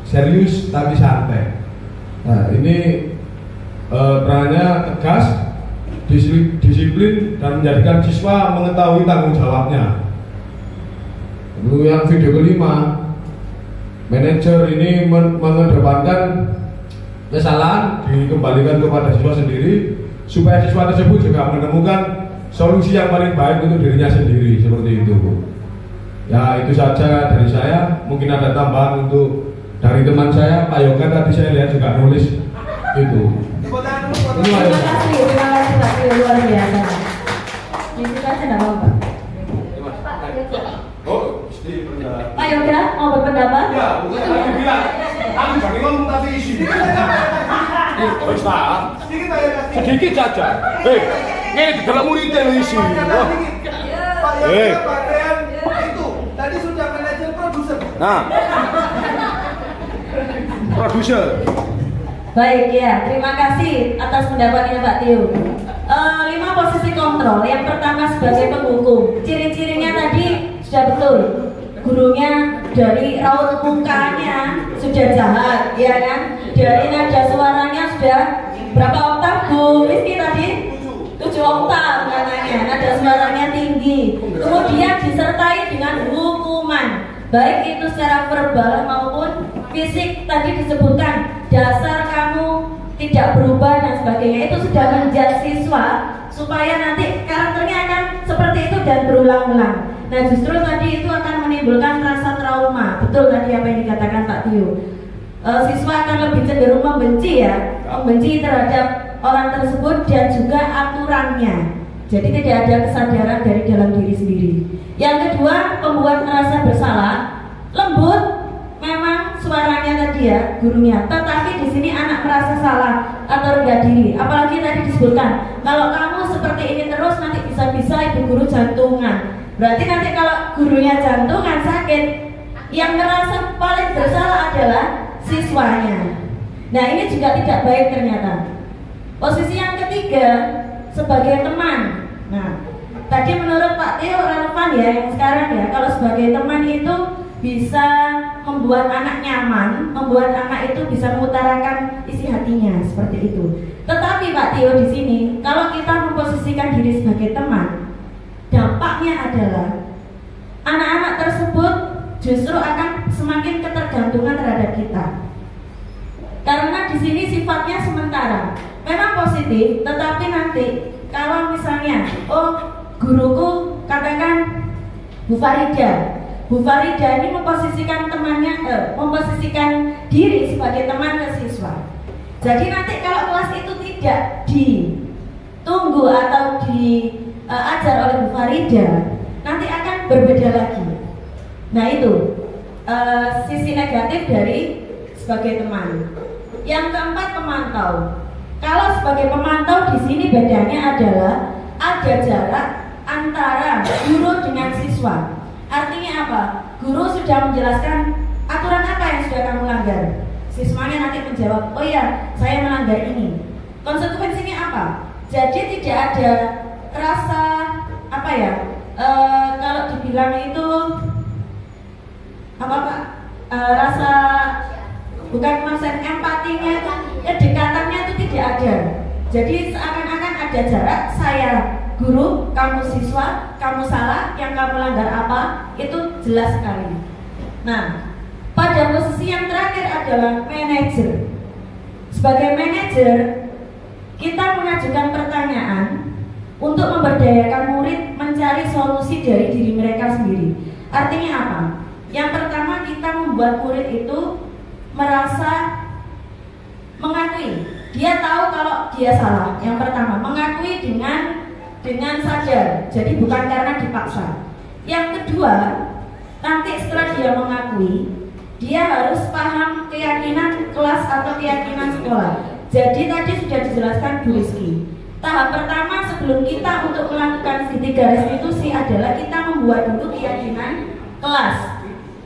[SPEAKER 7] serius tapi santai. Nah, ini perannya tegas, disiplin dan menjadikan siswa mengetahui tanggung jawabnya. Lalu yang video kelima, manajer ini mengedepankan kesalahan dikembalikan kepada siswa sendiri supaya siswa tersebut juga menemukan solusi yang paling baik untuk dirinya sendiri, seperti itu. Ya, itu saja dari saya. Mungkin ada tambahan untuk dari teman saya, Pak Yoga, tadi saya lihat juga nulis itu.
[SPEAKER 1] Terima kasih Pak Tio, luar biasa. Ini saja tidak apa-apa. Pak Yoga mau berpendapat?
[SPEAKER 2] Ya, bukan aku bilang. Aku jangan ngomong tapi isi. Sedikit saja. Ini di dalam muridnya isi.
[SPEAKER 5] Pak Yoga, Pak Rehan, itu tadi sudah manajer produser.
[SPEAKER 2] Nah, produser.
[SPEAKER 1] Baik ya, terima kasih atas pendapatnya Pak Tio. 5 posisi kontrol. Yang pertama sebagai penghukum. Ciri-cirinya tadi sudah betul. Gurunya dari raut mukanya sudah jahat, ya kan? Dari nada suaranya sudah berapa oktav Bu Rizky tadi? 7 oktav katanya. Nada suaranya tinggi. Kemudian disertai dengan hukuman, baik itu secara verbal maupun fisik. Tadi disebutkan dasar kamu tidak berubah dan sebagainya. Itu sudah menjat siswa supaya nanti karakternya akan seperti itu dan berulang-ulang. Nah, justru tadi itu akan menimbulkan rasa trauma. Betul tadi apa yang dikatakan Pak Tio. Siswa akan lebih cenderung membenci ya, membenci terhadap orang tersebut dan juga aturannya. Jadi tidak ada kesadaran dari dalam diri sendiri. Yang kedua, membuat merasa bersalah. Lembut memang suaranya tadi ya, gurunya. Tetapi di sini anak merasa salah atau rendah diri. Apalagi tadi disebutkan, kalau kamu seperti ini terus nanti bisa-bisa ibu guru jantungan. Berarti nanti kalau gurunya jantungan sakit, yang merasa paling bersalah adalah siswanya. Nah, ini juga tidak baik ternyata. Posisi yang ketiga sebagai teman. Nah, tadi menurut Pak Tio relevan ya yang sekarang ya. Kalau sebagai teman itu bisa membuat anak nyaman, membuat anak itu bisa mengutarakan isi hatinya seperti itu. Tetapi Pak Tio di sini, kalau kita memposisikan diri sebagai teman, dampaknya adalah anak-anak tersebut justru akan semakin ketergantungan terhadap kita. Karena di sini sifatnya sementara, memang positif, tetapi nanti kalau misalnya, guruku katakan Bu Farida ini memposisikan temannya, memposisikan diri sebagai teman ke siswa. Jadi nanti kalau kelas itu tidak ditunggu atau diajar oleh Bu Farida, nanti akan berbeda lagi. Nah itu sisi negatif dari sebagai teman. Yang keempat, pemantau. Kalau sebagai pemantau di sini bedanya adalah ada jarak antara guru dengan siswa. Artinya apa? Guru sudah menjelaskan aturan apa yang sudah kamu langgar. Siswanya nanti menjawab, oh ya, saya melanggar ini. Konsekuensinya apa? Jadi tidak ada rasa apa ya? Kalau dibilang itu apa Pak? Rasa bukan konsep empatinya itu, kedekatannya itu tidak ada. Jadi seakan-akan ada jarak, saya guru, kamu siswa, kamu salah, yang kamu langgar apa, itu jelas sekali. Nah, pada posisi yang terakhir adalah manajer. Sebagai manajer, kita mengajukan pertanyaan untuk memberdayakan murid mencari solusi dari diri mereka sendiri. Artinya apa? Yang pertama, kita membuat murid itu merasa mengakui, dia tahu kalau dia salah. Yang pertama, mengakui dengan sadar, jadi bukan karena dipaksa. Yang kedua, nanti setelah dia mengakui,
[SPEAKER 9] akui, dia harus paham keyakinan kelas atau keyakinan sekolah. Jadi tadi sudah dijelaskan Bu Rizky. Tahap pertama sebelum kita untuk melakukan segitiga restitusi adalah kita membuat dulu keyakinan kelas.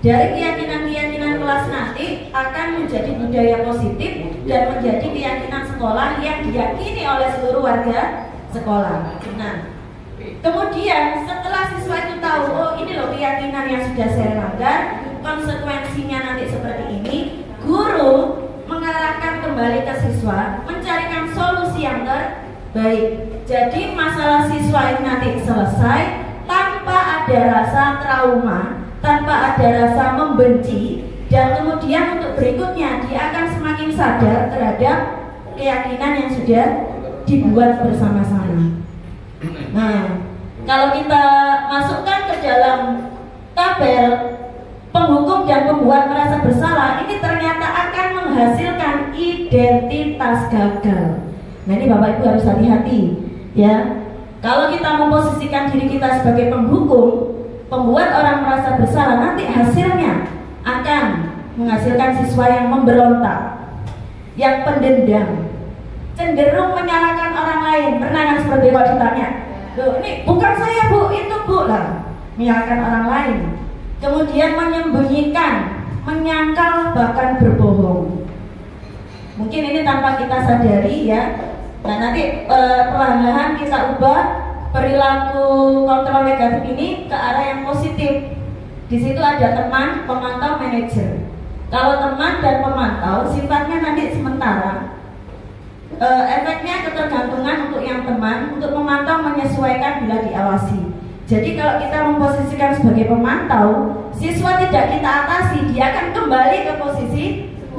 [SPEAKER 9] Dari keyakinan-keyakinan kelas nanti akan menjadi budaya positif dan menjadi keyakinan sekolah yang diyakini oleh seluruh warga sekolah. Nah, kemudian setelah siswa itu tahu, oh ini loh keyakinan yang sudah saya langgar, konsekuensinya nanti seperti ini, guru mengarahkan kembali ke siswa, mencarikan solusi yang terbaik. Jadi masalah siswa ini nanti selesai tanpa ada rasa trauma, tanpa ada rasa membenci, dan kemudian untuk berikutnya dia akan semakin sadar terhadap keyakinan yang sudah dibuat bersama-sama. Nah, kalau kita masukkan ke dalam tabel penghukum dan pembuat merasa bersalah, ini ternyata akan menghasilkan identitas gagal. Nah, ini Bapak Ibu harus hati-hati ya. Kalau kita memposisikan diri kita sebagai penghukum, pembuat orang merasa bersalah, nanti hasilnya akan menghasilkan siswa yang memberontak, yang pendendam, cenderung menyalahkan orang lain. Pernah kan seperti kalau ditanya, loh ini bukan saya Bu, itu Bu lah, menyalahkan orang lain. Kemudian menyembunyikan, menyangkal, bahkan berbohong. Mungkin ini tanpa kita sadari ya. Nah nanti perlahan-lahan kita ubah perilaku kontrol negatif ini ke arah yang positif. Di situ ada teman, pemantau, manajer. Kalau teman dan pemantau sifatnya nanti sementara. Efeknya ketergantungan untuk yang teman, untuk memantau menyesuaikan bila diawasi. Jadi kalau kita memposisikan sebagai pemantau, siswa tidak kita atasi, dia akan kembali ke posisi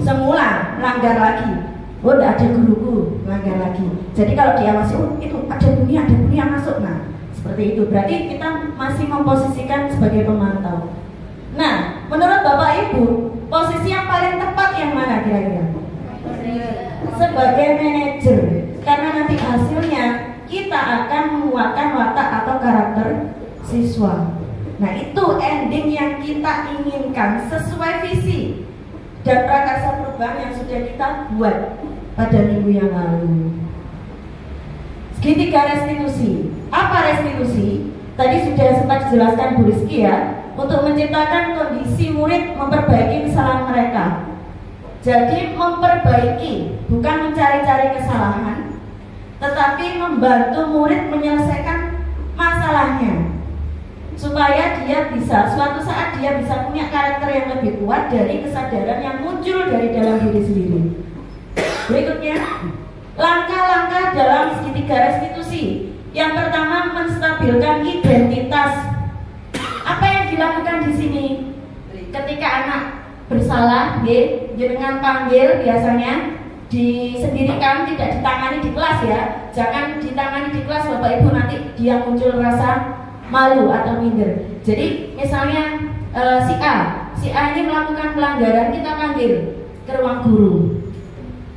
[SPEAKER 9] semula, melanggar lagi. Oh, tidak ada guruku, melanggar lagi. Jadi kalau diawasi, oh itu ada bunyi yang masuk. Nah, seperti itu. Berarti kita masih memposisikan sebagai pemantau. Nah, menurut Bapak Ibu, posisi yang paling tepat yang mana kira-kira? Sebagai manajer. Karena nanti hasilnya kita akan menguatkan watak atau karakter siswa. Nah, itu ending yang kita inginkan sesuai visi dan prakarsa perubahan yang sudah kita buat pada minggu yang lalu. Segitiga restitusi. Apa restitusi? Tadi sudah sempat dijelaskan Bu Rizky ya, untuk menciptakan kondisi murid memperbaiki kesalahan mereka. Jadi memperbaiki, bukan mencari-cari kesalahan, tetapi membantu murid menyelesaikan masalahnya, supaya dia bisa, suatu saat dia bisa punya karakter yang lebih kuat dari kesadaran yang muncul dari dalam diri sendiri. Berikutnya, langkah-langkah dalam segitiga restitusi. Yang pertama, menstabilkan identitas. Apa yang dilakukan di sini? Ketika anak bersalah, jenengan panggil, biasanya disendirikan, tidak ditangani di kelas ya. Jangan ditangani di kelas Bapak Ibu, nanti dia muncul rasa malu atau minder. Jadi misalnya si A ini melakukan pelanggaran, kita panggil ke ruang guru.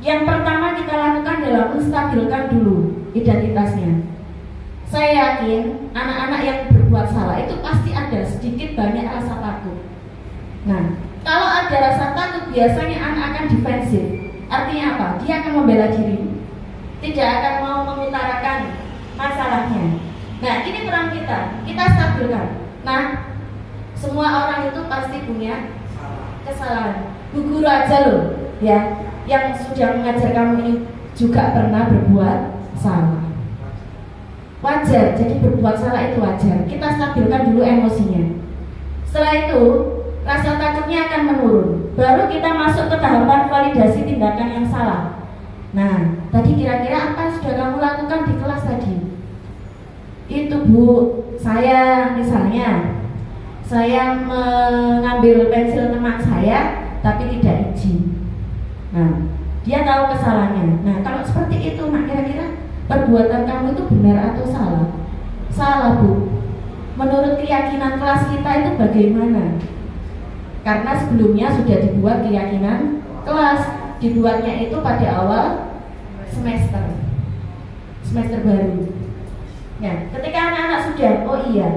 [SPEAKER 9] Yang pertama kita lakukan adalah menstabilkan dulu identitasnya. Saya yakin anak-anak yang berbuat salah itu pasti ada sedikit banyak rasa takut. Nah, kalau ada rasa takut biasanya anak akan defensif. Artinya apa? Dia akan membela diri, tidak akan mau mengutarakan masalahnya. Nah, ini peran kita stabilkan. Nah, semua orang itu pasti punya kesalahan. Bu guru aja loh, ya, yang sudah mengajar kamu ini juga pernah berbuat salah. Wajar, jadi berbuat salah itu wajar. Kita stabilkan dulu emosinya. Setelah itu, rasa takutnya akan menurun. Baru kita masuk ke tahapan validasi tindakan yang salah. Nah, tadi kira-kira apa yang sudah kamu lakukan di kelas tadi? Itu Bu, saya misalnya saya mengambil pensil teman saya tapi tidak izin. Nah, dia tahu kesalahannya. Nah, kalau seperti itu, nah kira-kira perbuatan kamu itu benar atau salah? Salah Bu. Menurut keyakinan kelas kita itu bagaimana? Karena sebelumnya sudah dibuat keyakinan kelas. Dibuatnya itu pada awal semester baru. Ya, ketika anak-anak sudah, oh iya,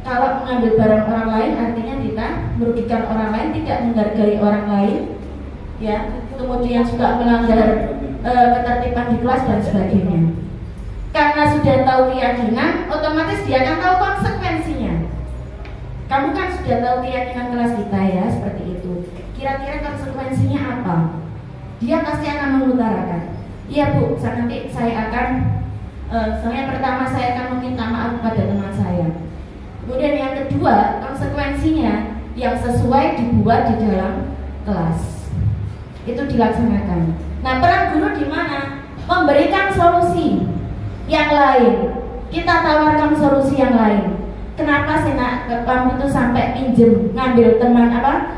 [SPEAKER 1] kalau mengambil barang orang lain artinya kita merugikan orang lain, tidak menghargai orang lain, ya. Kemudian juga melanggar ketertiban di kelas dan sebagainya. Karena sudah tahu keyakinan, otomatis dia akan tahu konsekuensinya. Kamu kan sudah tahu keyakinan kelas kita ya, seperti itu. Kira-kira konsekuensinya apa? Dia pasti akan mengutarakan. Iya Bu, nanti saya akan pertama saya akan meminta maaf kepada teman saya. Kemudian yang kedua, konsekuensinya yang sesuai dibuat di dalam kelas. Itu dilaksanakan. Nah, peran guru di mana? Memberikan solusi yang lain. Kita tawarkan solusi yang lain. Kenapa sih nak kamu itu sampai pinjem ngambil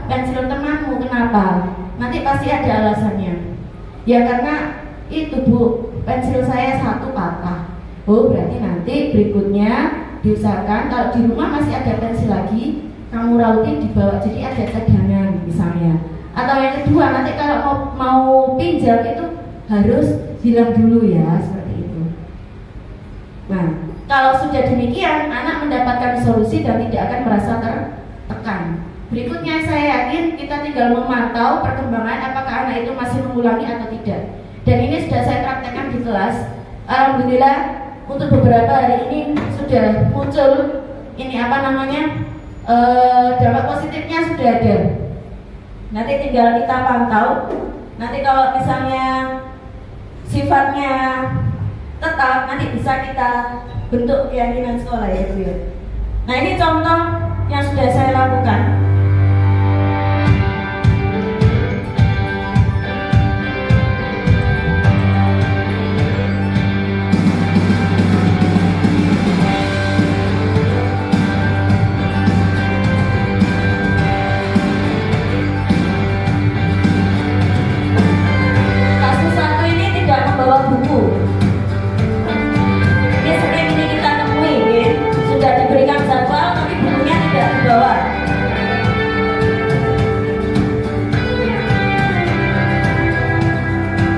[SPEAKER 1] pensil temanmu? Kenapa? Nanti pasti ada alasannya. Ya karena itu Bu, pensil saya satu patah. Oh berarti nanti berikutnya diusahakan kalau di rumah masih ada pensil lagi, kamu rautin dibawa jadi ada cadangan misalnya. Atau yang kedua nanti kalau mau pinjam itu harus bilang dulu ya, seperti itu. Nah, kalau sudah demikian, anak mendapatkan solusi dan tidak akan merasa tertekan. Berikutnya saya yakin kita tinggal memantau perkembangan apakah anak itu masih mengulangi atau tidak. Dan ini sudah saya praktekkan di kelas. Alhamdulillah untuk beberapa hari ini sudah muncul dampak positifnya sudah ada. Nanti tinggal kita pantau. Nanti kalau misalnya sifatnya tetap, nanti bisa kita bentuk keyakinan sekolah ya Bu ya. Nah ini contoh yang sudah saya lakukan. Kasus satu ini tidak membawa buku. Ini sering ini kita temui ya. Sudah diberikan jadwal tapi bukunya tidak dibawa.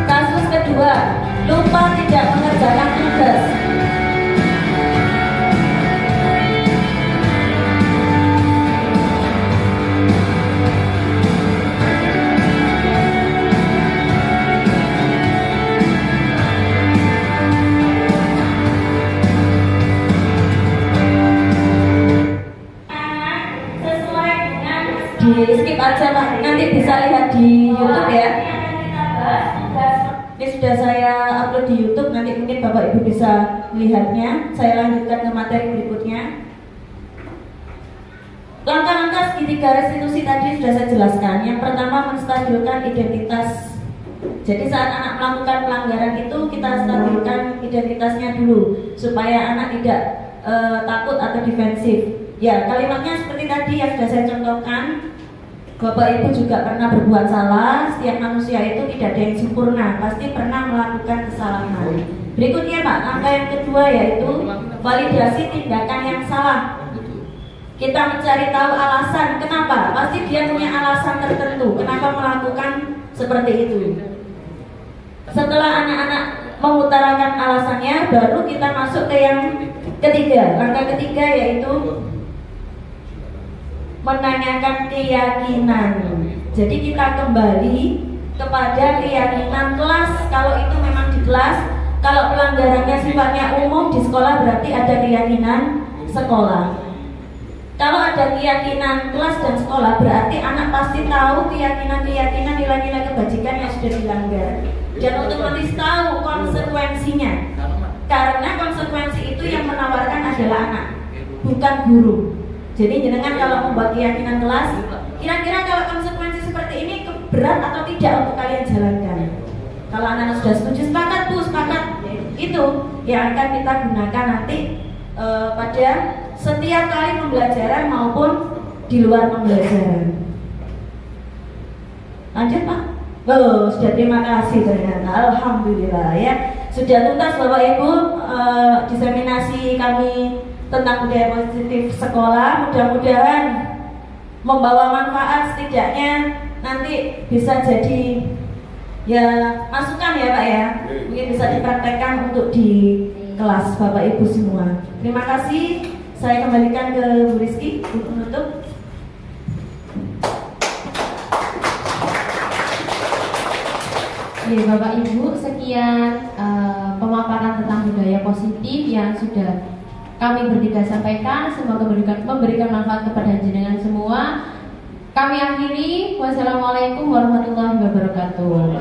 [SPEAKER 1] Kasus kedua, lupa tidak mengerjakan tugas. Di skip aja Pak, nanti bisa lihat di YouTube ya. Ini sudah saya upload di YouTube, nanti mungkin Bapak Ibu bisa melihatnya. Saya lanjutkan ke materi berikutnya. Langkah-langkah segitiga restitusi tadi sudah saya jelaskan. Yang pertama, menstabilkan identitas. Jadi saat anak melakukan pelanggaran itu kita stabilkan identitasnya dulu supaya anak tidak takut atau defensif. Ya, kalimatnya seperti tadi yang sudah saya contohkan. Bapak Ibu juga pernah berbuat salah. Setiap manusia itu tidak ada yang sempurna, pasti pernah melakukan kesalahan. Berikutnya Pak, langkah yang kedua yaitu validasi tindakan yang salah. Kita mencari tahu alasan kenapa. Pasti dia punya alasan tertentu kenapa melakukan seperti itu. Setelah anak-anak mengutarakan alasannya, baru kita masuk ke yang ketiga. Langkah ketiga yaitu menanyakan keyakinan. Jadi kita kembali kepada keyakinan kelas. Kalau itu memang di kelas, kalau pelanggarannya sifatnya umum di sekolah berarti ada keyakinan sekolah. Kalau ada keyakinan kelas dan sekolah berarti anak pasti tahu keyakinan-keyakinan nilai-nilai kebajikan yang sudah dilanggar dan otomatis tahu konsekuensinya. Karena konsekuensi itu yang menawarkan adalah anak, bukan guru. Jadi jenengan kalau membuat keyakinan kelas, kira-kira kalau konsekuensi seperti ini berat atau tidak untuk kalian jalankan? Kalau anak-anak sudah setuju, sepakat Bu, sepakat. Itu yang akan kita gunakan nanti pada setiap kali pembelajaran maupun di luar pembelajaran. Lanjut Pak. Oh, sudah, terima kasih ternyata. Alhamdulillah ya. Sudah tuntas Bapak Ibu diseminasi kami tentang budaya positif sekolah. Mudah-mudahan membawa manfaat, setidaknya nanti bisa jadi ya masukan ya Pak ya. Mungkin bisa dipraktekkan untuk di kelas Bapak Ibu semua. Terima kasih. Saya kembalikan ke Bu Rizky untuk menutup. Ya, Bapak Ibu, sekian pemaparan tentang budaya positif yang sudah kami bertiga sampaikan. Semoga memberikan manfaat kepada jenengan semua. Kami akhiri. Wassalamualaikum warahmatullahi wabarakatuh.